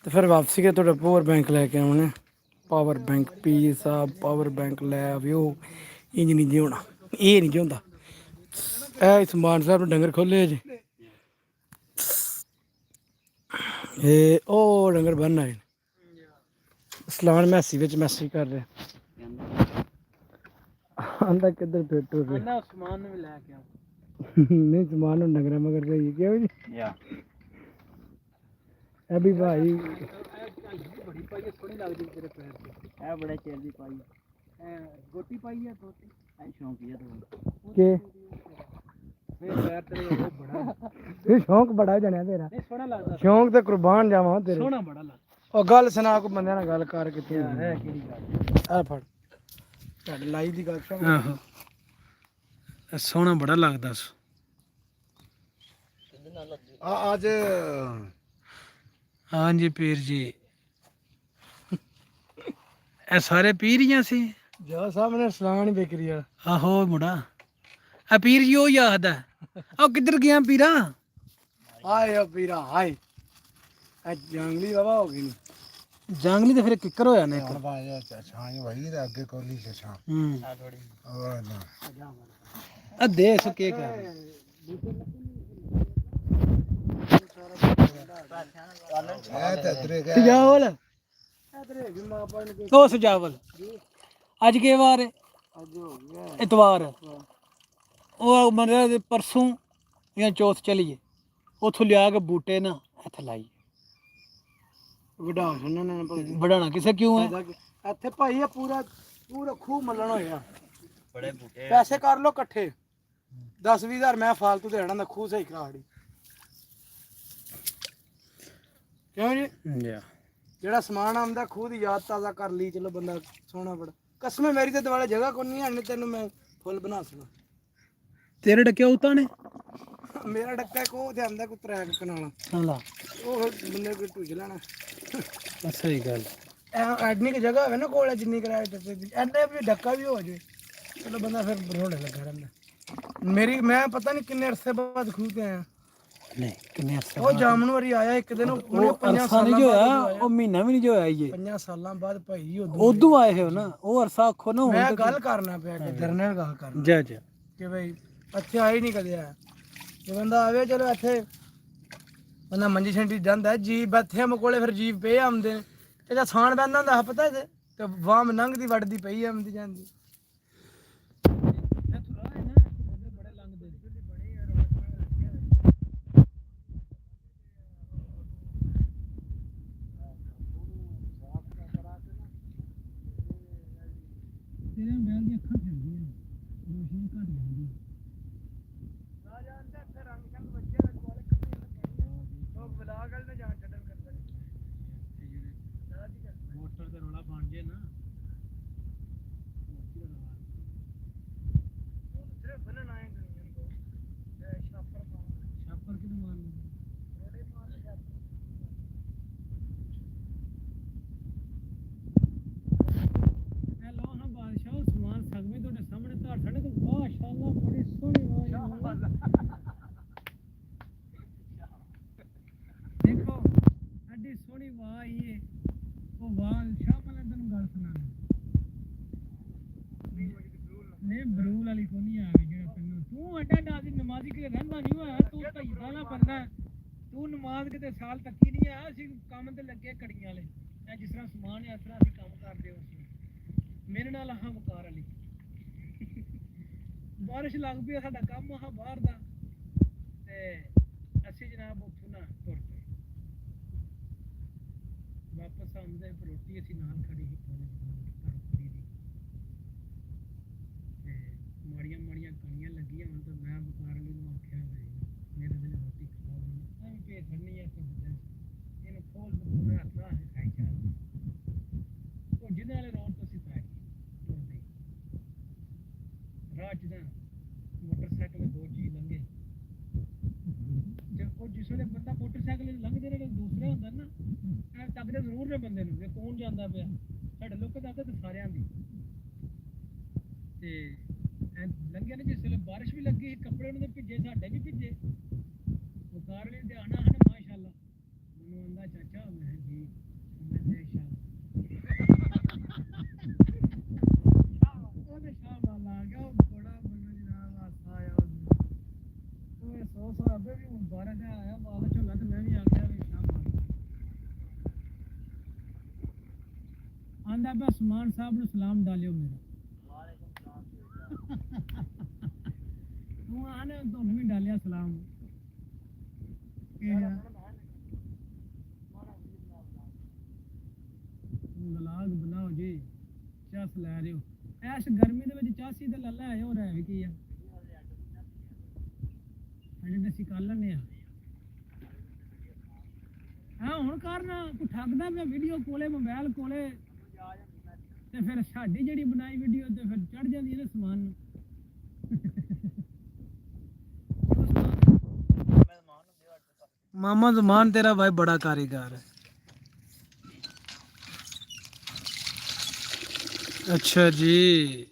Speaker 1: ਫਿਰ ਵਾਪਸੀ ਕੇ ਤੁਹਾਡਾ ਪੂਰ ਬੈਂਕ ਲੈ ਕੇ ਆਉਣੇ। ਪਾਵਰ ਬੈਂਕ ਪੀ ਸਾਹਿਬ ਪਾਵਰ ਬੈਂਕ ਲੈ ਆਵਿਓ ਇੰਜ ਨਹੀਂ ਜਿਉਣਾ ਇਹ ਨਹੀਂ ਜਿਉਂਦਾ ਇਹ ਸਮਾਨ ਸਾਹਿਬ ਨੇ ਡੰਗਰ ਖੋਲੇ ਜੀ ਇਹ ਉਹ ਡੰਗਰ ਬੰਨ ਆਏ ਸਲਾਨ ਮੈਸੀ ਵਿੱਚ ਮੈਸੀ ਕਰ ਰਿਹਾ ਆਂਦਾ ਕਿੱਧਰ ਫੇਟੋ ਰੇ
Speaker 2: ਆਂਦਾ ਉਸਮਾਨ ਨੂੰ ਵੀ ਲੈ ਕੇ ਆ
Speaker 1: ਨਹੀਂ ਸਮਾਨ ਨੂੰ ਡੰਗਰਾਂ ਮਗਰ ਰਹੀ ਕਿਉਂ ਜੀ
Speaker 4: ਯਾ
Speaker 1: ਇਹ ਵੀ ਭਾਈ
Speaker 2: ਬੜੀ ਪਾਈ ਹੈ ਸੋਹਣੀ ਲੱਗਦੀ ਤੇਰੇ ਪੈਰ ਤੇ
Speaker 4: ਇਹ ਬੜੇ ਚਿਰ ਦੀ ਪਾਈ
Speaker 2: ਗੋਟੀ ਪਾਈ ਹੈ ਗੋਟੀ
Speaker 4: ਐ ਸ਼ੌਂਕੀ ਆ ਤੂੰ
Speaker 1: ਕਿ
Speaker 2: ਫੇਰ ਪੈਰ ਤੇਰੇ ਉਹ ਬੜਾ
Speaker 1: ਇਹ ਸ਼ੌਂਕ ਬੜਾ ਜਣਿਆ ਤੇਰਾ
Speaker 2: ਨਹੀਂ ਸੋਹਣਾ ਲੱਗਦਾ
Speaker 1: ਸ਼ੌਂਕ ਤੇ ਕੁਰਬਾਨ ਜਾਵਾਂ ਤੇਰੇ
Speaker 2: ਸੋਹਣਾ ਬੜਾ ਲੱਗਦਾ
Speaker 1: ਉਹ ਗੱਲ ਸੁਣਾ ਕੋ ਬੰਦਿਆਂ ਨਾਲ ਗੱਲ ਕਰ ਕਿੱਥੇ
Speaker 2: ਹੈ ਕਿਹੜੀ ਗੱਲ
Speaker 1: ਆ ਫੜ ਤੁਹਾਡੀ ਲਾਈ ਦੀ ਗੱਲ ਸੁਣ
Speaker 2: ਆਹੋ ਇਹ ਸੋਹਣਾ ਬੜਾ ਲੱਗਦਾ
Speaker 3: ਅੱਜ
Speaker 2: ਹਾਂਜੀ ਪੀਰ ਜੀ ਇਹ ਸਾਰੇ ਪੀਰੀਆਂ ਸੀ
Speaker 1: ਜੋ ਸਾਹਮਣੇ ਸਲਾਨ ਹੀ ਵਿਕਰੀ ਆ
Speaker 2: ਆਹੋ ਮੁੰਡਾ ਆ ਪੀਰ ਜੀ ਉਹ ਯਾਦ ਆ ਉਹ ਕਿੱਧਰ ਗਿਆ ਪੀਰਾ
Speaker 1: ਹਾਏ ਓ ਵੀਰਾ ਹਾਏ ਇਹ ਜੰਗਲੀ ਬਾਬਾ ਹੋ ਗਈ ਨੀ
Speaker 2: ਜੰਗਲੀ ਤੇ ਫਿਰ ਕਿੱਕਰ ਹੋਇਆ ਨੇ
Speaker 3: ਹੁਣ ਬਾਜਾ ਛਾਂ ਵਈ ਤੇ ਅੱਗੇ ਕੋਲੀ ਛਾਂ
Speaker 2: ਹੂੰ
Speaker 4: ਆ ਥੋੜੀ
Speaker 3: ਹੋਰ ਨਾ
Speaker 2: ਆ ਦੇਖ ਕੇ ਕਰ
Speaker 3: ਇਹ ਤੇ ਤੇਰੇ ਗਏ
Speaker 2: ਸਜਾਵਲ
Speaker 1: ਇਧਰ ਹੈਗੀ ਮਾਂ ਪਾ ਨੇ
Speaker 2: ਉਹ ਸਜਾਵਲ ਅੱਜ ਕੀ ਵਾਰ ਹੈ
Speaker 1: ਅੱਜ ਹੋ ਗਿਆ
Speaker 2: ਇਤਵਾਰ ਉਹ ਮਨ ਪਰਸੋਂ ਜਾਂ ਚੌਥ ਚਲੀਏ ਉਥੋਂ ਲਿਆ ਕੇ ਬੂਟੇ ਨਾ ਇੱਥੇ ਲਾਈ
Speaker 1: ਵਡਾ ਸੁਣਨ ਨੇ ਭਾਈ
Speaker 2: ਵਡਾਣਾ ਕਿਸੇ ਕਿਉਂ ਹੈ
Speaker 1: ਇੱਥੇ ਭਾਈ ਇਹ ਪੂਰਾ ਪੂਰਾ ਖੂਹ ਮੱਲਣ ਹੋਇਆ
Speaker 4: ਬੜੇ ਬੂਟੇ
Speaker 1: ਪੈਸੇ ਕਰ ਲੋ ਇਕੱਠੇ 10-20 ਹਜ਼ਾਰ ਮੈਂ ਫਾਲਤੂ ਦੇ ਦੇਣਾ ਖੂਹ ਸਹੀ ਕਰਾੜੀ ਕਿਉਂ ਜੀ ਜਿਹੜਾ ਸਮਾਨ ਆਉਂਦਾ ਖੂਹ ਦੀ ਯਾਦ ਤਾਜ਼ਾ ਕਰ ਲਈ ਚਲੋ ਬੰਦਾ ਸੋਹਣਾ ਬੜਾ ਕਸਮੇ ਮੇਰੀ ਤੇ ਦੁਆਲੇ ਜਗ੍ਹਾ ਕੋਈ ਨਹੀਂ ਹੈ ਤੈਨੂੰ ਮੈਂ ਫੁੱਲ ਬਣਾ ਸਕਦਾ
Speaker 2: ਤੇਰੇ ਡੱਕਿਆ ਉਤਾਂ ਨੇ
Speaker 1: ਮੇਰਾ ਡੱਕਾ ਕੋ ਤੇ ਆਂਦਾ ਕੋਈ ਟਰੈਕ ਕਨਾਲਾ
Speaker 2: ਹਲਾ
Speaker 1: ਉਹ ਬੰਦੇ ਕੋਈ ਢੂਜ ਲੈਣਾ
Speaker 2: ਸਹੀ ਗੱਲ
Speaker 1: ਐਡਨੀ ਕੀ ਜਗ੍ਹਾ ਹੋਵੇ ਨਾ ਕੋਲ ਜਿੰਨੀ ਕਿਰਾਏ ਟੱਪੇ ਦੀ ਐਡੇ ਵੀ ਡੱਕਾ ਵੀ ਹੋ ਜਾਵੇ ਚਲੋ ਬੰਦਾ ਫਿਰ ਰੋੜੇ ਲੱਗਾ ਰਹਿੰਦਾ ਮੇਰੀ ਮੈਂ ਪਤਾ ਨਹੀਂ ਕਿੰਨੇ ਅਰਸੇ ਬਾਅਦ ਖੂਹ ਤੇ ਆਇਆ
Speaker 2: ਨਹੀਂ ਕਿੰਨੇ ਅਰਸੇ
Speaker 1: ਉਹ ਜਾਮਨ ਵਾਰੀ ਆਇਆ ਇੱਕ ਦਿਨ ਉਹਨੇ
Speaker 2: ਉਹ ਅਰਸਾ ਨਹੀਂ ਜੋ ਹੋਇਆ ਉਹ ਮਹੀਨਾ ਵੀ ਨਹੀਂ ਜੋ ਹੋਇਆ ਇਹ
Speaker 1: 5 ਸਾਲਾਂ ਬਾਅਦ ਭਾਈ ਉਦੋਂ
Speaker 2: ਉਦੋਂ ਆਏ ਹੋ ਨਾ ਉਹ ਅਰਸਾ ਆਖੋ ਨਾ
Speaker 1: ਮੈਂ ਗੱਲ ਕਰਨਾ ਪਿਆ ਕਿ ਤੇਰੇ ਨਾਲ ਗੱਲ ਕਰਨਾ
Speaker 2: ਜਾ ਜਾ
Speaker 1: ਕਿ ਬਈ ਇੱਥੇ ਆਈ ਨਹੀਂ ਕਦੇ ਆਇਆ ਜੇ ਬੰਦਾ ਆਵੇ ਚਲੋ ਇੱਥੇ ਬੰਦਾ ਮੰਜੀ ਛੰਡੀ ਜਾਂਦਾ ਜੀਵ ਇੱਥੇ ਮਕੋਲੇ ਫਿਰ ਜੀਵ ਪਏ ਆਉਂਦੇ ਨੇ ਤੇ ਜਾਂ ਸਾਣ ਬੰਦਾ ਹੁੰਦਾ ਪਤਾ ਤੇ ਵਾਮ ਲੰਘਦੀ ਵੜਦੀ ਪਈ ਆਉਂਦੀ ਜਾਂਦੀ
Speaker 2: ਤੇਰੇ ਬੈਲ ਦੀ ਅੱਖਾਂ ਫਿਰਦੀਆਂ ਰੋਸ਼ਨੀ ਘਟ ਜਾਂਦੀ ਮੋਟਰ ਤੇ ਰੋਲਾ ਬਣ ਜੇ ਨਾ ਛਾਪਰ ਕਿਨੂੰ ਮਾਰ ਲੂ ਹੈਲੋ ਹਾਂ ਬਾਦਸ਼ਾਹ ਸਮਾਨ ਸਗਵੇਂ ਤੁਹਾਡੇ ਸਾਹਮਣੇ ਧਾਰ ਸਾਡੇ ਤੋਂ ਮਾਸ਼ਾਅੱਲਾ ਬੜੀ ਸੋਹਣੀ ਮਾਸ਼ਾਅੱਲਾ ਦੇਖੋ ਐਡੀ ਸੋਹਣੀ ਵਾਹ ਆਈ ਏ ਉਹ ਵਾਹ ਸ਼ਾਹ ਮਲੇ ਤੈਨੂੰ ਗੱਲ ਸੁਣਾਣੀ ਨਹੀਂ ਬਰੂਲ ਵਾਲੀ ਕੋ ਨਹੀਂ ਆ ਗਈ ਜਿਹੜਾ ਤੈਨੂੰ ਤੂੰ ਐਡਾ ਨਾਜ਼ੀ ਨਮਾਜ਼ੀ ਕਿਤੇ ਰਹਿੰਦਾ ਨਹੀਂ ਹੋਇਆ ਤੂੰ ਢਾਈ ਵਾਲਾ ਬੰਦਾ ਤੂੰ ਨਮਾਜ਼ ਕਿਤੇ ਸਾਲ ਤੱਕੀ ਨਹੀਂ ਆਇਆ ਅਸੀਂ ਕੰਮ ਤੇ ਲੱਗੇ ਘੜੀਆਂ ਵਾਲੇ ਇਹ ਜਿਸ ਤਰ੍ਹਾਂ ਸਮਾਨ ਹੈ ਇਸ ਤਰ੍ਹਾਂ ਅਸੀਂ ਕੰਮ ਕਰਦੇ ਉਸ ਮੇਰੇ ਨਾਲ ਆਹ ਵਕਾਰ ਵਾਲੀ ਬਾਰਿਸ਼ ਲੱਗ ਪਈ ਸਾਡਾ ਕੰਮ ਆਹ ਬਾਹਰ ਦਾ ਤੇ ਅਸੀਂ ਜਨਾਬ ਉੱਥੋਂ ਨਾ ਤੁਰ ਪਏ ਵਾਪਸ ਆਉਂਦੇ ਰੋਟੀ ਅਸੀਂ ਨਾਲ ਖੜੀ ਸੀ ਕੁੜੀ ਦੀ ਤੇ ਮਾੜੀਆਂ ਮਾੜੀਆਂ ਕਣੀਆਂ ਲੱਗੀਆਂ ਹੁਣ ਤਾਂ ਮੈਂ ਵਕਾਰ ਵਾਲੀ ਨੂੰ ਆਖਿਆ ਮੇਰੇ ਦਿਲ ਰੋਟੀ ਖਾਓ ਮੈਂ ਵੀ ਭੇਜ ਫੜਨੀ ਹੈ ਤੇ ਇਹਨੂੰ ਖੋਲ ਕੇ ਹੱਥ ਨਾਲ ਖਾਈ ਚੱਲ ਉਹ ਜਿਹਦੇ ਵਾਲੇ ਰੋਡ ਤੋਂ ਅਸੀਂ ਪੈ ਗਏ ਰਾਹ 'ਚ ਨਾ ਮੋਟਰਸਾਈਕਲ ਦੇ ਦੋ ਜੀ ਲੰਘੇ ਜੇ ਉਹ ਜਿਸ ਵੇਲੇ ਬੰਦਾ ਮੋਟਰਸਾਈਕਲ ਤੇ ਲੰਘਦੇ ਨੇ ਦੂਸਰੇ ਹੁੰਦਾ ਨਾ ਐ ਤੱਕਦੇ ਜ਼ਰੂਰ ਨੇ ਬੰਦੇ ਨੂੰ ਕਿ ਕੌਣ ਜਾਂਦਾ ਪਿਆ ਸਾਡੇ ਲੋਕ ਦੱਸਦੇ ਤੇ ਸਾਰਿਆਂ ਦੀ ਤੇ ਐ ਲੰਘੇ ਨੇ ਜਿਸ ਵੇਲੇ ਬਾਰਿਸ਼ ਵੀ ਲੱਗੀ ਕੱਪੜੇ ਉਹਨਾਂ ਦੇ ਭਿੱਜੇ ਸਾਡੇ ਵੀ ਭਿੱਜੇ ਉਹ ਕਾਰ ਲਈ ਧਿਆਨ ਹਨ ਮਾਸ਼ਾਅੱਲਾ ਮੈਨੂੰ ਆਂਦਾ ਚਾਚਾ ਮੈਂ ਜੀ ਮੈਂ ਤੇ ਸ਼ਾਹ ਆਪੇ ਵੀ ਹੁਣ ਬਾਹਰ ਦਾ ਆਇਆ ਵਾਲਾ ਝੋਲਾ ਤੇ ਮੈਂ ਵੀ ਆ ਗਿਆ ਵੇਖਣਾ ਮਾਰ ਆਂਦਾ ਬਸ ਮਾਨ ਸਾਹਿਬ ਨੂੰ ਸਲਾਮ ਡਾਲਿਓ ਮੇਰਾ ਤੂੰ ਆਨੇ ਤੁਹਾਨੂੰ ਵੀ ਡਾਲਿਆ ਸਲਾਮ ਇਹ ਗਲਾਗ ਬਣਾਓ ਜੀ ਚਾਸ ਲੈ ਰਿਓ ਐਸ ਗਰਮੀ ਦੇ ਵਿੱਚ ਚਾਸੀ ਤੇ ਲੱਲਾ ਆਇਆ ਹੋ ਰਿਹਾ ਵੀ ਕੀ ਆ ਅਜੇ ਅਸੀਂ ਕਰ ਲੈਣੇ ਆ ਹਾਂ ਹੁਣ ਕਰਨਾ ਤੂੰ ਠੱਗਦਾ ਮੈਂ ਵੀਡੀਓ ਕੋਲੇ ਮੋਬਾਈਲ ਕੋਲੇ ਤੇ ਫਿਰ ਸਾਡੀ ਜਿਹੜੀ ਬਣਾਈ ਵੀਡੀਓ ਤੇ ਫਿਰ ਚੜ ਜਾਂਦੀ ਹੈ ਨਾ ਸਮਾਨ ਨੂੰ ਮਾਮਾ ਜ਼ਮਾਨ ਤੇਰਾ ਭਾਈ ਬੜਾ ਕਾਰੀਗਰ ਹੈ ਅੱਛਾ ਜੀ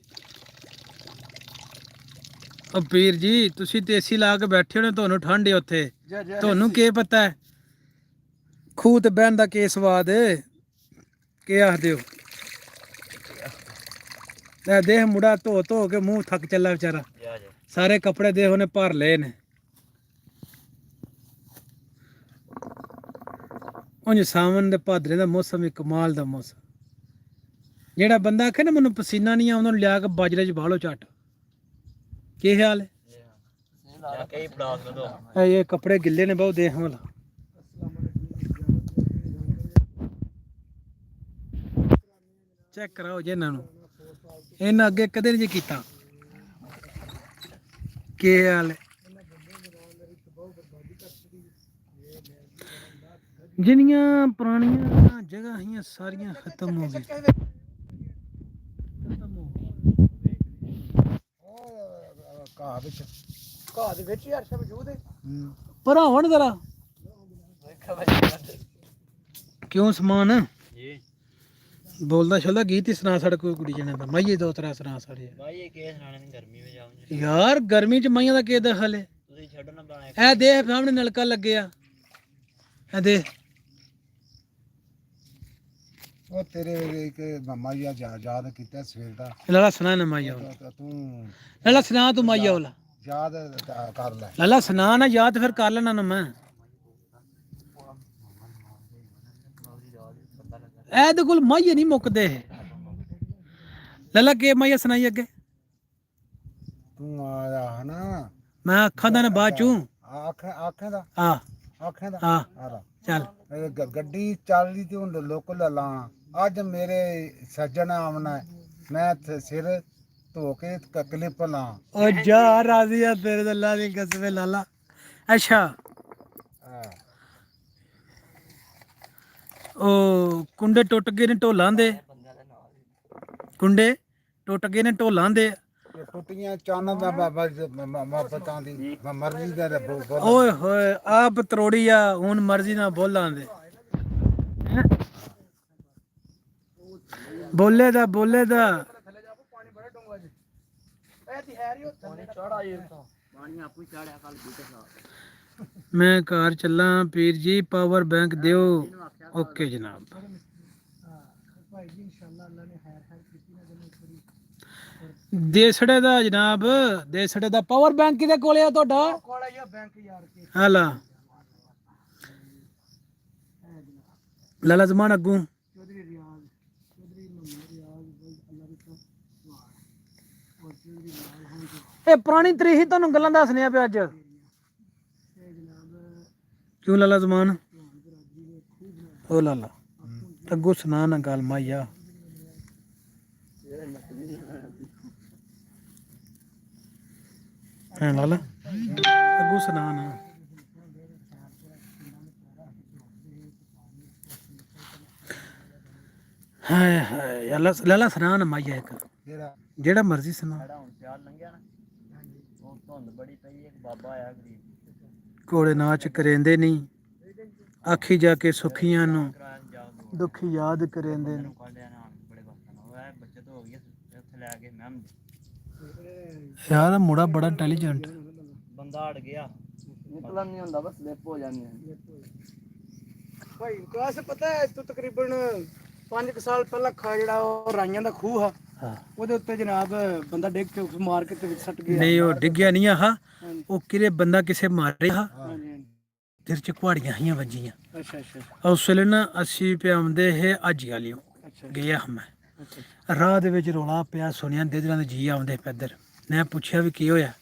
Speaker 2: ਉਹ ਪੀਰ ਜੀ ਤੁਸੀਂ ਤੇ ਏਸੀ ਲਾ ਕੇ ਬੈਠੇ ਹੋ ਤੁਹਾਨੂੰ ਠੰਡ ਹੈ ਉੱਥੇ ਤੁਹਾਨੂੰ ਕੀ ਪਤਾ ਹੈ ਖੂਹ ਤੇ ਬਹਿਣ ਦਾ ਕੀ ਸਵਾਦ ਹੈ ਕੀ ਆਖਦੇ ਹੋ ਲੈ ਦੇਖ ਮੁੰਡਾ ਧੋ ਧੋ ਕੇ ਮੂੰਹ ਥੱਕ ਚੱਲਾ ਵਿਚਾਰਾ ਸਾਰੇ ਕੱਪੜੇ ਦੇ ਉਹਨੇ ਭਰ ਲਏ ਨੇ ਉਂਝ ਸਾਵਣ ਦੇ ਭਾਦਰੇ ਦਾ ਮੌਸਮ ਇੱਕ ਕਮਾਲ ਦਾ ਮੌਸਮ ਜਿਹੜਾ ਬੰਦਾ ਆਖੇ ਨਾ ਮੈਨੂੰ ਪਸੀਨਾ ਨਹੀਂ ਆਉਂਦਾ ਉਹਨੂੰ ਲਿਆ ਕੇ ਬਾਜਰੇ 'ਚ ਬਾਲੋ ਝੱਟ ਕੀ ਖਿਆਲ ਹੈ ਇਹ ਕੱਪੜੇ ਗਿੱਲੇ ਨੇ ਬਹੁਤ ਦੇਖ ਵਾਲਾ ਚੈੱਕ ਕਰਾਓ ਜੇ ਇਹਨਾਂ ਨੂੰ ਇਹਨਾਂ ਅੱਗੇ ਕਦੇ ਨਹੀਂ ਕੀਤਾ ਕੀ ਹਾਲ ਹੈ ਜਿੰਨੀਆਂ ਪੁਰਾਣੀਆਂ ਜਗ੍ਹਾ ਸੀਆਂ ਸਾਰੀਆਂ ਖਤਮ ਹੋ ਗਈਆਂ
Speaker 1: ਘਾਹ ਦੇ ਵਿੱਚ ਯਾਰ ਸਭ ਮੌਜੂਦ ਹੈ
Speaker 2: ਪਰ ਹੁਣ ਜ਼ਰਾ ਕਿਉਂ ਸਮਾਨ ਬੋਲਦਾ ਛੱਲਾ ਗੀਤ ਹੀ ਸੁਣਾ ਸੜ ਕੋਈ ਕੁੜੀ ਜਣੇ ਦਾ ਮਾਈਏ ਦੋ ਤਰ੍ਹਾਂ ਸੁਣਾ ਸੜੇ
Speaker 4: ਮਾਈਏ ਕੇ ਸੁਣਾਣੇ ਨੇ ਗਰਮੀ ਵਿੱਚ ਆਉਂਦੇ
Speaker 2: ਯਾਰ ਗਰਮੀ ਚ ਮਾਈਆਂ ਦਾ ਕੀ ਦਖਲ ਹੈ
Speaker 4: ਤੁਸੀਂ ਛੱਡੋ ਨਾ ਬਣਾਏ
Speaker 2: ਇਹ ਦੇਖ ਸਾਹਮਣੇ ਨਲਕਾ ਲੱਗਿਆ ਇਹ ਦੇ
Speaker 3: ਉਹ ਤੇਰੇ ਇੱਕ ਮਾਮਾ ਜੀ ਯਾਦ ਕੀਤਾ ਸਵੇਰ ਦਾ
Speaker 2: ਲਲਾ ਸੁਣਾ ਨਾ ਮਾਈਆ
Speaker 3: ਤੂੰ
Speaker 2: ਲਲਾ ਸੁਣਾ ਤੂੰ ਮਾਈਆ ਵਾਲਾ
Speaker 3: ਯਾਦ ਕਰ ਲੈ
Speaker 2: ਲਲਾ ਸੁਣਾ ਨਾ ਯਾਦ ਫਿਰ ਕਰ ਲੈਣਾ ਨਾ ਮੈਂ ਇਹਦੇ ਕੋਲ ਮਾਈਏ ਨਹੀਂ ਮੁੱਕਦੇ ਲਲਾ ਕੇ ਮਾਈਆ ਸੁਣਾਈ ਅੱਗੇ
Speaker 3: ਤੂੰ ਆਇਆ ਹਨਾ
Speaker 2: ਮੈਂ ਅੱਖਾਂ ਦਾ ਨਾ ਬਾਅਦ ਚੋਂ
Speaker 3: ਆਖਾਂ ਦਾ
Speaker 2: ਆ
Speaker 3: ਆਖਾਂ ਦਾ
Speaker 2: ਆ
Speaker 3: ਆ
Speaker 2: ਚੱਲ
Speaker 3: ਗੱਡੀ ਚੱਲਦੀ ਤੇ ਹੁਣ ਲੋਕ ਲਾ ਅੱਜ ਮੇਰੇ ਸੱਜਣ ਆਉਣਾ ਮੈਂ ਸਿਰ ਧੋ ਕੇ ਕਲਿੱਪ ਲਾ
Speaker 2: ਓ ਜਾ ਰਾਜ਼ੀ ਆ ਤੇਰੇ ਤੇ ਅੱਲਾ ਦੀ ਕਸਮ ਲਾਲਾ ਅੱਛਾ ਉਹ ਕੁੰਡੇ ਟੁੱਟ ਗਏ ਨੇ ਢੋਲਾਂ ਦੇ ਕੁੰਡੇ ਟੁੱਟ ਗਏ ਨੇ ਢੋਲਾਂ ਦੇ
Speaker 3: ਟੁੱਟੀਆਂ ਚਾਨਾਂ ਦਾ ਪਤਾ ਦੀ ਮਰਜ਼ੀ ਦਾ
Speaker 2: ਓਏ ਹੋਏ ਆਪ ਤਰੋੜੀ ਆ ਹੁਣ ਮਰਜ਼ੀ ਨਾਲ ਬੋਲਾਂ ਦੇ ਹੈਂ? ਬੋਲੇ ਦਾ
Speaker 4: ਪਾਣੀ ਆਪੂ ਚਾੜਿਆ ਕੱਲ ਬੂਟੇ
Speaker 2: ਮੈਂ ਘਰ ਚੱਲਾਂ ਪੀਰ ਜੀ ਪਾਵਰ ਬੈਂਕ ਦਿਓ ਓਕੇ ਜਨਾਬ ਦੇਸੜੇ ਦਾ ਜਨਾਬ ਦੇਸੜੇ ਦਾ ਪਾਵਰ ਬੈਂਕ ਕਿਹਦੇ ਕੋਲੇ ਆ ਤੁਹਾਡਾ
Speaker 1: ਕੋਲਾ ਜਾਂ ਬੈਂਕ ਯਾਰ ਕੇ
Speaker 2: ਹਾਲਾ ਲਾਲਾ ਜ਼ਮਾਨ ਅੱਗੂ
Speaker 1: ਚੌਧਰੀ ਰਿਆਜ਼ ਚੌਧਰੀ ਮੁਹੰਮਦ ਰਿਆਜ਼ ਅੱਲਾ ਦੀ ਔਰ ਚੌਧਰੀ ਲਾਲ
Speaker 2: ਇਹ ਪੁਰਾਣੀ ਤਰੀਕ ਹੀ ਤੁਹਾਨੂੰ ਗੱਲਾਂ ਦੱਸਨੇ ਆ ਪਿਆ ਅੱਜ ਕਿਉਂ ਲਾਲਾ ਜ਼ਮਾਨ ਉਹ ਲਾਲਾ ਅੱਗੂ ਸੁਣਾ ਨਾ ਗੱਲ ਮਾਇਆ ਹਾਂ ਲਾਲਾ ਅੱਗੂ ਸੁਣਾ ਨਾ ਹਾਏ ਹਾਏ ਲਾਲਾ ਸੁਣਾ ਨਾ ਮਾਇਆ ਇੱਕ ਜਿਹੜਾ ਮਰਜ਼ੀ ਸੁਣਾ
Speaker 4: ਹੁਣ ਸਿਆਲ ਲੰਘਿਆ ਨਾ ਉਹ ਧੁੰਦ ਬੜੀ ਪਈ ਇੱਕ ਬਾਬਾ ਆਇਆ ਗਰੀਬ
Speaker 2: ਕੋਲੇ ਨਾਚ ਕਰੇਂਦੇ ਨਹੀਂ ਆਖੀ ਜਾ ਕੇ ਸੁਖੀਆਂ ਨੂੰ
Speaker 4: ਕਰਾਇਆ ਜਾਓ
Speaker 2: ਦੁੱਖ ਯਾਦ ਕਰੇਂਦੇ ਨੇ
Speaker 4: ਕਾਲਿਆ ਨਾਲ ਬੜੇ ਵਕਤਾਂ ਨਾਲ ਉਹ ਬੱਚਤ ਹੋ ਗਈ ਉੱਥੇ ਲੈ ਕੇ ਮੈਂ
Speaker 2: ਯਾਰ ਇਹ ਮੁੰਡਾ ਬੜਾ ਇੰਟੈਲੀਜੈਂਟ
Speaker 4: ਬੰਦਾ ਅੜ ਗਿਆ ਨਿਕਲਣ ਨਹੀਂ ਹੁੰਦਾ ਬਸ ਸਲਿੱਪ ਹੋ ਜਾਂਦੇ
Speaker 1: ਭਾਈ ਕਾਸ ਪਤਾ ਹੈ ਤੂੰ ਤਕਰੀਬਨ 5 ਸਾਲ ਪਹਿਲਾਂ ਜਿਹੜਾ ਉਹ ਰਾਈਆਂ ਦਾ ਖੂਹ ਆ
Speaker 2: ਹਾਂ
Speaker 1: ਉਹਦੇ ਉੱਤੇ ਜਨਾਬ ਬੰਦਾ ਡਿੱਗ ਕੇ ਮਾਰ ਕੇ ਤੇ ਵਿੱਚ ਸੱਟ ਗਿਆ
Speaker 2: ਨਹੀਂ ਉਹ ਡਿੱਗਿਆ ਨਹੀਂ ਆਹ ਉਹ ਕਿਰੇ ਬੰਦਾ ਕਿਸੇ ਮਾਰਿਆ
Speaker 1: ਹਾਂਜੀ
Speaker 2: ਤੇਰੇ ਚ ਕੁਹਾੜੀਆਂ ਹੀਆਂ ਵੱਜੀਆਂ
Speaker 1: ਅੱਛਾ ਅੱਛਾ
Speaker 2: ਉਸ ਵੇਲੇ ਨਾ ਅਸੀਂ ਪਿਆਉਂਦੇ ਹੈ ਅੱਜ ਵਾਲਿਓ
Speaker 1: ਅੱਛਾ
Speaker 2: ਗਿਆ ਮੈਂ
Speaker 1: ਅੱਛਾ
Speaker 2: ਰਾਹ ਦੇ ਵਿੱਚ ਰੌਲਾ ਪਿਆ ਸੁਣਿਆ ਦੇਦਰਾਂ ਦੇ ਜੀ ਆਉਂਦੇ ਪਏ ਇੱਧਰ ਮੈਂ ਪੁੱਛਿਆ ਵੀ ਕੀ ਹੋਇਆ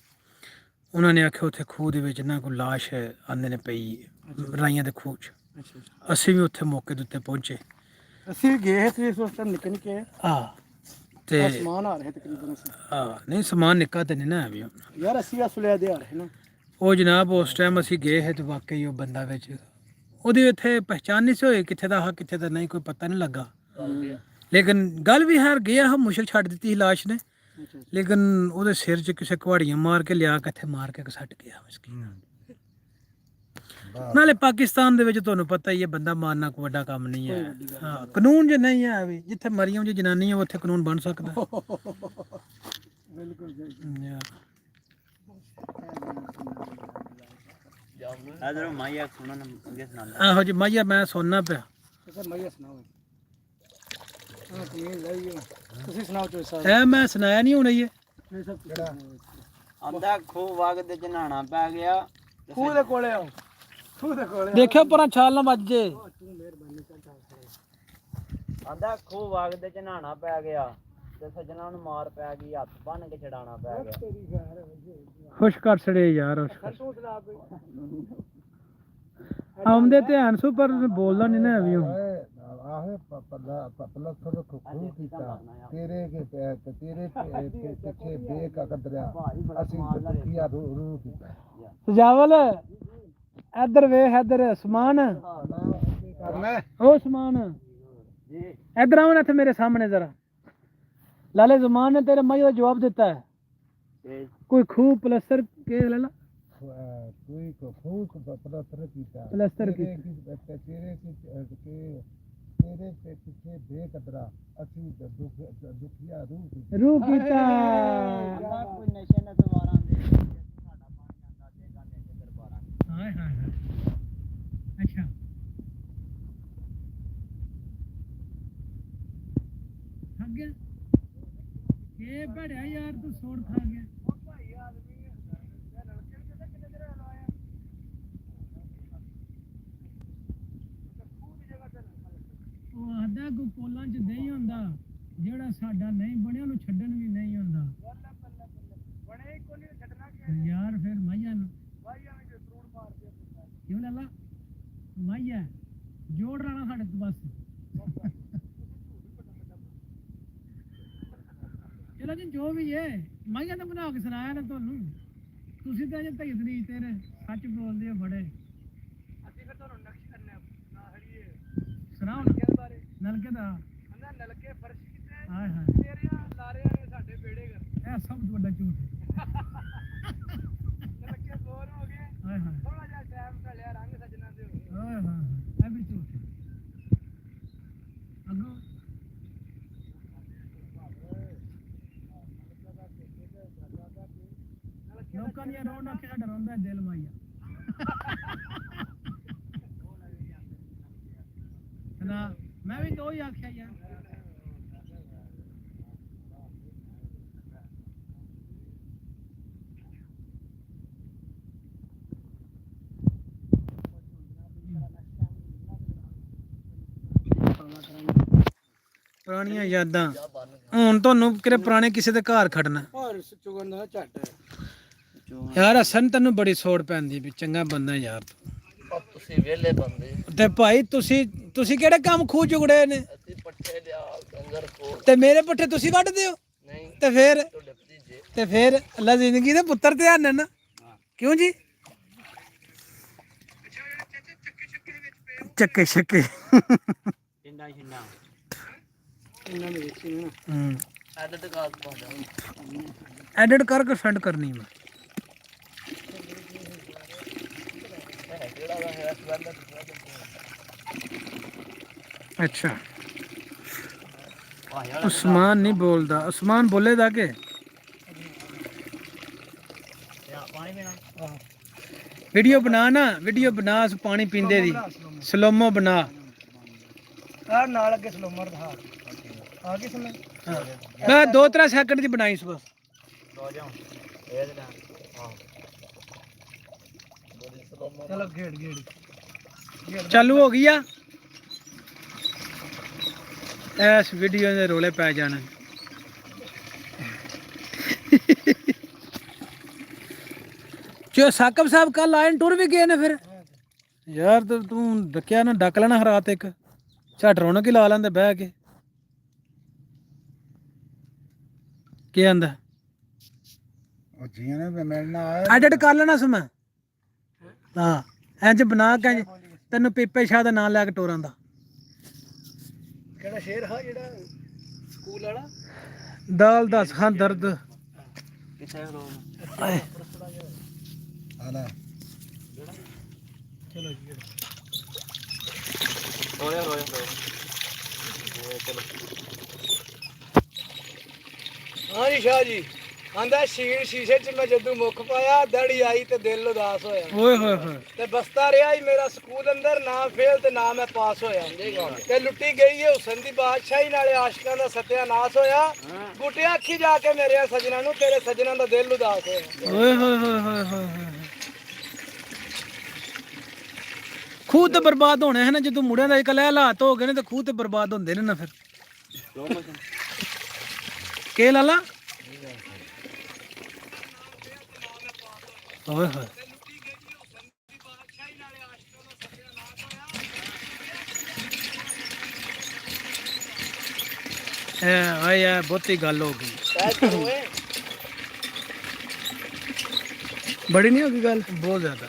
Speaker 2: ਉਹਨਾਂ ਨੇ ਆਖਿਆ ਉੱਥੇ ਖੂਹ ਦੇ ਵਿੱਚ ਨਾ ਕੋਈ ਲਾਸ਼ ਆਂਦੇ ਨੇ ਪਈ ਰਾਈਆਂ ਦੇ ਖੂਹ 'ਚ
Speaker 1: ਅੱਛਾ
Speaker 2: ਅਸੀਂ ਵੀ ਉੱਥੇ ਮੌਕੇ ਦੇ ਉੱਤੇ ਪਹੁੰਚੇ
Speaker 1: ਅਸੀਂ ਵੀ ਗਏ ਸੀ ਉਸ ਟਾਈਮ ਨਿੱਕੇ ਨਿੱਕੇ
Speaker 2: ਆ ਤੇ
Speaker 1: ਆਸਮਾਨ ਆ ਰਿਹਾ ਤਕਰੀਬਨ ਅਸੀਂ
Speaker 2: ਨਹੀਂ ਸਮਾਨ ਨਿੱਕਾ ਤੇ ਨਹੀਂ ਨਾ ਹੈ ਵੀ
Speaker 1: ਯਾਰ ਅਸੀਂ ਅਸਲੇ ਦੇ ਆ ਰਹੇ ਨਾ
Speaker 2: ਉਹ ਜਨਾਬ ਉਸ ਟਾਈਮ ਅਸੀਂ ਗਏ ਹੈ ਤੇ ਵਾਕਈ ਉਹ ਬੰਦਾ ਵਿੱਚ ਉਹਦੀ ਇੱਥੇ ਪਹਿਚਾਨ ਨਹੀਂ ਸੀ ਹੋਈ ਕਿੱਥੇ ਦਾ ਕਿੱਥੇ ਦਾ ਨਹੀਂ ਕੋਈ ਪਤਾ ਨਹੀਂ ਲੱਗਾ ਲੇਕਿਨ ਗੱਲ ਵੀ ਹੈ ਗਿਆ ਹਾਂ ਮੁਸ਼ਕ ਛੱਡ ਦਿੱਤੀ ਸੀ ਲਾਸ਼ ਨੇ ਲੇਕਿਨ ਉਹਦੇ ਸਿਰ 'ਚ ਕਿਸੇ ਕੁਹਾੜੀਆਂ ਮਾਰ ਕੇ ਲਿਆ ਕੇ ਇੱਥੇ ਮਾਰ ਕੇ ਸੱਟ ਗਿਆ ਮਸਕੀਨ ਨਾਲੇ ਪਾਕਿਸਤਾਨ ਦੇ ਵਿੱਚ ਤੁਹਾਨੂੰ ਪਤਾ ਹੀ ਹੈ ਬੰਦਾ ਮਾਰਨਾ ਕੋਈ ਵੱਡਾ ਕੰਮ ਨਹੀਂ ਹੈ ਹਾਂ ਕਾਨੂੰਨ ਜੇ ਨਹੀਂ ਹੈ ਵੀ ਜਿੱਥੇ ਮਰੀਆਂ ਜੇ ਜਨਾਨੀਆਂ ਉੱਥੇ ਕਾਨੂੰਨ ਬਣ ਸਕਦਾ
Speaker 1: ਬਿਲਕੁਲ
Speaker 4: ਇਧਰ ਮਾਇਆ ਸੁਣਨ ਅੱਗੇ ਸੁਣਾਉਂਦਾ
Speaker 2: ਆਹੋ ਜੀ ਮਾਈਆ ਮੈਂ ਸੁਣਨਾ ਪਿਆ
Speaker 1: ਸਰ ਮੈਂ ਸੁਣਾਓ ਹਾਂ ਤੁਸੀਂ ਸੁਣਾਓ ਚੋ ਸਾਹਿਬ
Speaker 2: ਐ ਮੈਂ ਸੁਣਾਇਆ ਨਹੀਂ ਹੁਣ ਇਹ
Speaker 1: ਇਹ ਸਭ
Speaker 4: ਆਂਦਾ ਖੂਹ ਵਗ ਦੇ ਚ ਨਹਾਣਾ ਪੈ ਗਿਆ
Speaker 1: ਖੂਹ ਦੇ ਕੋਲੇ ਆਓ ਖੂਹ ਦੇ ਕੋਲੇ
Speaker 2: ਦੇਖਿਓ ਪਰਾਂ ਛਾਲ ਨਾ ਵੱਜ ਜੇ
Speaker 4: ਆਂਦਾ ਖੂਹ ਵਗ ਦੇ ਚ ਨਹਾਣਾ ਪੈ ਗਿਆ ਤੇ ਸੱਜਣਾ ਨੂੰ ਮਾਰ ਪੈ ਗਈ ਹੱਥ ਬੰਨ ਕੇ ਛਡਾਣਾ ਪੈ ਗਿਆ
Speaker 2: ਖੁਸ਼ ਕਰ ਛੜੇ ਯਾਰ
Speaker 1: ਤੂੰ ਸੁਣਾ ਕੋਈ
Speaker 2: ਆਉਂਦੇ ਧਿਆਨ ਸੂ ਪਰ ਬੋਲਦਾ ਨਹੀਂ ਨਾ ਐਵੇਂ
Speaker 3: ਆਹੇ ਪੱਲਾ ਥੋੜਾ ਖੂਹ ਕੀਤਾ ਤੇਰੇ ਪਿੱਛੇ ਬੇਕ ਕਦਰਿਆ ਅਸੀਂ ਦੁਖੀਆ ਰੂ ਕੀਤਾ
Speaker 2: ਸਜਾਵਲ ਇੱਧਰ ਵੇਖ ਇੱਧਰ ਸਮਾਨ
Speaker 3: ਕਰਨਾ
Speaker 2: ਉਹ ਸਮਾਨ
Speaker 4: ਜੀ
Speaker 2: ਇੱਧਰ ਆਉਣਾ ਇੱਥੇ ਮੇਰੇ ਸਾਹਮਣੇ ਜ਼ਰਾ ਲਾਲੇ ਜ਼ਮਾਨ ਨੇ ਤੇਰੇ ਮਾਈ ਦਾ ਜਵਾਬ ਦਿੱਤਾ ਹੈ
Speaker 4: ਤੇ
Speaker 2: ਕੋਈ ਖੂਹ ਪਲਸਤਰ ਕੇ ਲਾਲਾ
Speaker 3: ਕੋਈ ਖੂਹ ਪਲਸਤਰ ਕੀਤਾ
Speaker 2: ਪਲਸਤਰ
Speaker 3: ਤੇਰੇ ਪਿੱਛੇ ਬੇਕਦਰਾ ਅਸੀਂ ਦੁਖੀਆ
Speaker 2: ਰੂਹ ਕੀਤਾ
Speaker 4: ਕੋਈ ਨਸ਼ੇ ਨਾ ਸਵਾਰਾਂ ਦੇ ਸਾਡਾ ਬਣ ਜਾਂਦਾ ਜੇ ਗਾਣੇ ਦੇ ਦਰਬਾਰਾਂ
Speaker 2: ਹਾਏ ਹਾਏ ਅੱਛਾ ਥੱਕ ਗਿਆ ਇਹ ਭੜਿਆ ਯਾਰ ਤੂੰ ਸੋੜ ਖਾ ਗਿਆ ਉਹ ਆਦਾ ਕੋ ਪੋਲਾਂ ਚ ਨਹੀਂ ਹੁੰਦਾ ਜਿਹੜਾ ਸਾਡਾ ਨਹੀਂ ਬਣਿਆ ਉਹਨੂੰ ਛੱਡਣ ਵੀ ਨਹੀਂ ਹੁੰਦਾ ਬਣੇ ਕੋ ਨਹੀਂ ਛੱਡਣਾ ਯਾਰ ਫਿਰ ਮਾਈਆ ਨੂੰ ਕਿਉਂ ਲਾਲਾ ਮਾਈਆ ਜੋੜ ਰਾਣਾ ਸਾਡੇ ਤੋਂ ਬਸ ਚਲੋ ਜੀ ਜੋ ਵੀ ਹੈ ਮਾਈਆ ਨੇ ਬਣਾ ਕੇ ਸੁਣਾਇਆ ਨਾ ਤੁਹਾਨੂੰ ਤੁਸੀਂ ਤਾਂ ਜੇ ਧਈ ਤਰੀ ਤੇਰੇ ਸੱਚ ਬੋਲਦੇ ਹੋ ਬੜੇ ਅਸੀਂ ਫਿਰ ਤੁਹਾਨੂੰ ਨਕਸ਼ ਕਰਨਾ ਨਾ ਹੜੀਏ ਸੁਣਾਓ ਨਲਕੇ ਬਾਰੇ ਨਲਕੇ ਦਾ ਅੰਦਰ ਨਲਕੇ ਫਰਸ਼ ਕਿਤੇ ਹਾਏ ਹਾਏ ਤੇਰੀਆਂ ਲਾਰਿਆਂ ਨੇ ਸਾਡੇ ਬੇੜੇ ਕਰ ਇਹ ਸਭ ਤੋਂ ਵੱਡਾ ਝੂਠ ਨਲਕੇ ਬੋਰ ਹੋ ਗਏ ਹਾਏ ਹਾਏ ਥੋੜਾ ਜਿਹਾ ਟਾਈਮ ਢਲਿਆ ਰੰਗ ਸਜਣਾ ਦੇ ਹੋ ਗਏ ਹਾਏ ਹਾਏ ਇਹ ਵੀ ਝੂਠ ਅੱਗੋਂ ਲੋਕਾਂ ਦੀਆਂ ਰੋਣਾ ਕਿਹੜਾ ਡਰਾਉਂਦਾ ਦਿਲ ਮਾਈਆ ਨਾ ਮੈਂ ਵੀ ਦੋ ਹੀ ਆਖਿਆ ਯਾਰ ਪੁਰਾਣੀਆਂ ਯਾਦਾਂ ਹੁਣ ਤੁਹਾਨੂੰ ਕਿਹੜੇ ਪੁਰਾਣੇ ਕਿਸੇ ਦੇ ਘਰ ਖੜਨਾ
Speaker 1: ਹੋਰ ਚੁਗਣ ਦਾ ਝੱਟ
Speaker 2: ਯਾਰ ਹਸਨ ਤੈਨੂੰ ਬੜੀ ਸੋੜ ਪੈਂਦੀ ਵੀ ਚੰਗਾ ਬੰਦਾ ਯਾਰ ਤੂੰ
Speaker 4: ਤੁਸੀਂ ਵਿਹਲੇ ਬੰਦੇ
Speaker 2: ਤੇ ਭਾਈ ਤੁਸੀਂ ਕਿਹੜੇ ਕੰਮ ਖੂਹ ਚੁਗੜੇ ਨੇ
Speaker 4: ਅਸੀਂ ਪੱਠੇ ਲਿਆ ਡੰਗਰ ਕੋ
Speaker 2: ਤੇ ਮੇਰੇ ਪੱਠੇ ਤੁਸੀਂ ਵੱਢਦੇ ਹੋ
Speaker 4: ਨਹੀਂ
Speaker 2: ਤੇ ਫਿਰ
Speaker 4: ਤੁਹਾਡੇ ਭਤੀਜੇ
Speaker 2: ਤੇ ਫਿਰ ਅੱਲਾ ਜ਼ਿੰਦਗੀ ਦੇ ਪੁੱਤਰ ਧਿਆਨ ਨਾ ਕਿਉਂ ਜੀ ਚੱਕੇ ਛੱਕੇ
Speaker 4: ਛਿੰਡਾ ਛਿੰਡਾ
Speaker 1: ਇਹਨਾਂ ਦੇ ਵਿੱਚ ਹੀ ਨਾ
Speaker 2: ਹੂੰ
Speaker 4: ਐਡਿਟ ਕਰ ਪਾਉਂਦਾ
Speaker 2: ਐਡਿਟ ਕਰਕੇ ਸੈਂਡ ਕਰਨੀ ਮੈਂ
Speaker 4: ਕਿਹੜਾ ਹੈ ਸਵੈਲਰ
Speaker 2: ਅੱਛਾ ਉਸਮਾਨ ਨਹੀਂ ਬੋਲਦਾ ਉਸਮਾਨ ਬੋਲੇਦਾ ਕਿ
Speaker 4: ਪਾਣੀ ਪੀਣਾ
Speaker 2: ਵੀਡੀਓ ਬਣਾ ਉਸ ਪਾਣੀ ਪੀਂਦੇ ਦੀ ਸਲੋਮੋ ਬਣਾ
Speaker 1: ਆ ਨਾਲ ਅੱਗੇ ਸਲੋਮਰ ਦਾ ਆ ਗਈ ਸੁਣ
Speaker 2: ਮੈਂ 2-3 ਸੈਕਿੰਡ ਦੀ ਬਣਾਈ ਸੀ ਬਸ
Speaker 4: ਰੋ ਜਾ ਇਹ ਦੇ ਆਹ
Speaker 1: ਚਲੋ ਗੇੜ ਗੇੜ
Speaker 2: ਚਾਲੂ ਹੋ ਗਈ ਆ। ਇਸ ਵੀਡੀਓ ਦੇ ਰੋਲੇ ਪੈ ਜਾਣ। ਜੋ ਸਾਕਬ ਸਾਹਿਬ ਕੱਲ ਆਇਨ ਟੂਰ ਵੀ ਗਏ ਨੇ ਫਿਰ ਯਾਰ ਤੂੰ ਡੱਕਿਆ ਨਾ ਡੱਕ ਲੈਣਾ ਹਰਾਤ ਇੱਕ ਝੱਟ ਰੌਣਕ ਹੀ ਲਾ ਲੈਂਦੇ ਬਹਿ ਕੇ। ਕੀ ਆਂਦਾ
Speaker 3: ਉਹ ਜੀਆਂ ਨੇ ਮਿਲਣਾ ਆਇਆ
Speaker 2: ਐਡਿਟ ਕਰ ਲੈਣਾ ਸਮਾਂ। ਹਾਂ ਇੰਜ ਬਣਾ ਕੇ ਤੈਨੂੰ ਪੀਪੇ ਸ਼ਾਹ ਦਾ ਨਾਂ ਲੈ ਕੇ ਟੋਰਾਂ ਦਾ।
Speaker 1: ਕਿਹੜਾ ਸ਼ੇਰ ਹਾਂ ਜਿਹੜਾ ਸਕੂਲ ਵਾਲਾ
Speaker 2: ਦਾਲ ਦਾ ਹਾਂ ਦਰਦ
Speaker 4: ਕਿੱਥੇ ਖਲੋ
Speaker 2: ਆਏ।
Speaker 3: ਆਲਾ
Speaker 1: ਚਲੋ ਜੀ
Speaker 4: ਰੋਇਆ ਰੋਇਆ ਚਲੋ
Speaker 1: ਹਾਂ ਜੀ ਸ਼ਾਹ ਜੀ ਆਂਦਾ ਸ਼ੀਸ਼ੇ 'ਚ ਮੈਂ ਜਦੋਂ ਮੁੱਖ ਪਾਇਆ ਦੜੀ ਆਈ ਤੇ ਦਿਲ ਉਦਾਸ ਹੋਇਆ
Speaker 2: ਓਏ ਹੋਏ ਹੋਏ
Speaker 1: ਤੇ ਬਸਤਾ ਰਿਹਾ ਹੀ ਮੇਰਾ ਸਕੂਲ ਅੰਦਰ ਨਾ ਫੇਲ ਤੇ ਨਾ ਮੈਂ ਪਾਸ ਹੋਇਆ ਤੇ ਲੁੱਟੀ ਗਈ ਹੈ ਹੁਸਨ ਦੀ ਬਾਦਸ਼ਾਹੀ ਨਾਲੇ ਆਸ਼ਿਕਾਂ ਦਾ ਸਤਿਆਨਾਸ਼ ਹੋਇਆ ਬੁੱਟਿਆ ਅੱਖੀ ਜਾ ਕੇ ਮੇਰੇ ਸਜਣਾ ਨੂੰ ਤੇਰੇ ਸਜਣਾ ਦਾ ਦਿਲ ਉਦਾਸ ਹੋਇਆ।
Speaker 2: ਓਏ ਹੋਏ ਹੋਏ ਹੋਏ ਹੋਏ ਖੂਹ ਤੇ ਬਰਬਾਦ ਹੋਣੇ ਹੈ ਨਾ ਜਦੋਂ ਮੁੰਡਿਆਂ ਦਾ ਇਕੱਲੇ ਹਾਲਾਤ ਹੋ ਗਏ ਨੇ ਤੇ ਖੂਹ ਤੇ ਬਰਬਾਦ ਹੁੰਦੇ ਨੇ ਨਾ ਫਿਰ। ਕੇ ਲਾਲਾ ਓਏ ਹੋਏ ਆਇਆ ਬਹੁਤੀ ਗੱਲ ਹੋ ਗਈ।
Speaker 1: ਬੜੀ ਨਹੀਂ ਹੋ ਗਈ ਗੱਲ
Speaker 2: ਬਹੁਤ ਜ਼ਿਆਦਾ।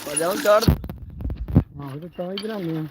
Speaker 4: ਵਜਾਉਂ ਚੜ
Speaker 1: ਆਹੋ ਤੇ ਤਾਂ ਹੀ ਬਣਾਉਂਦੇ ਆ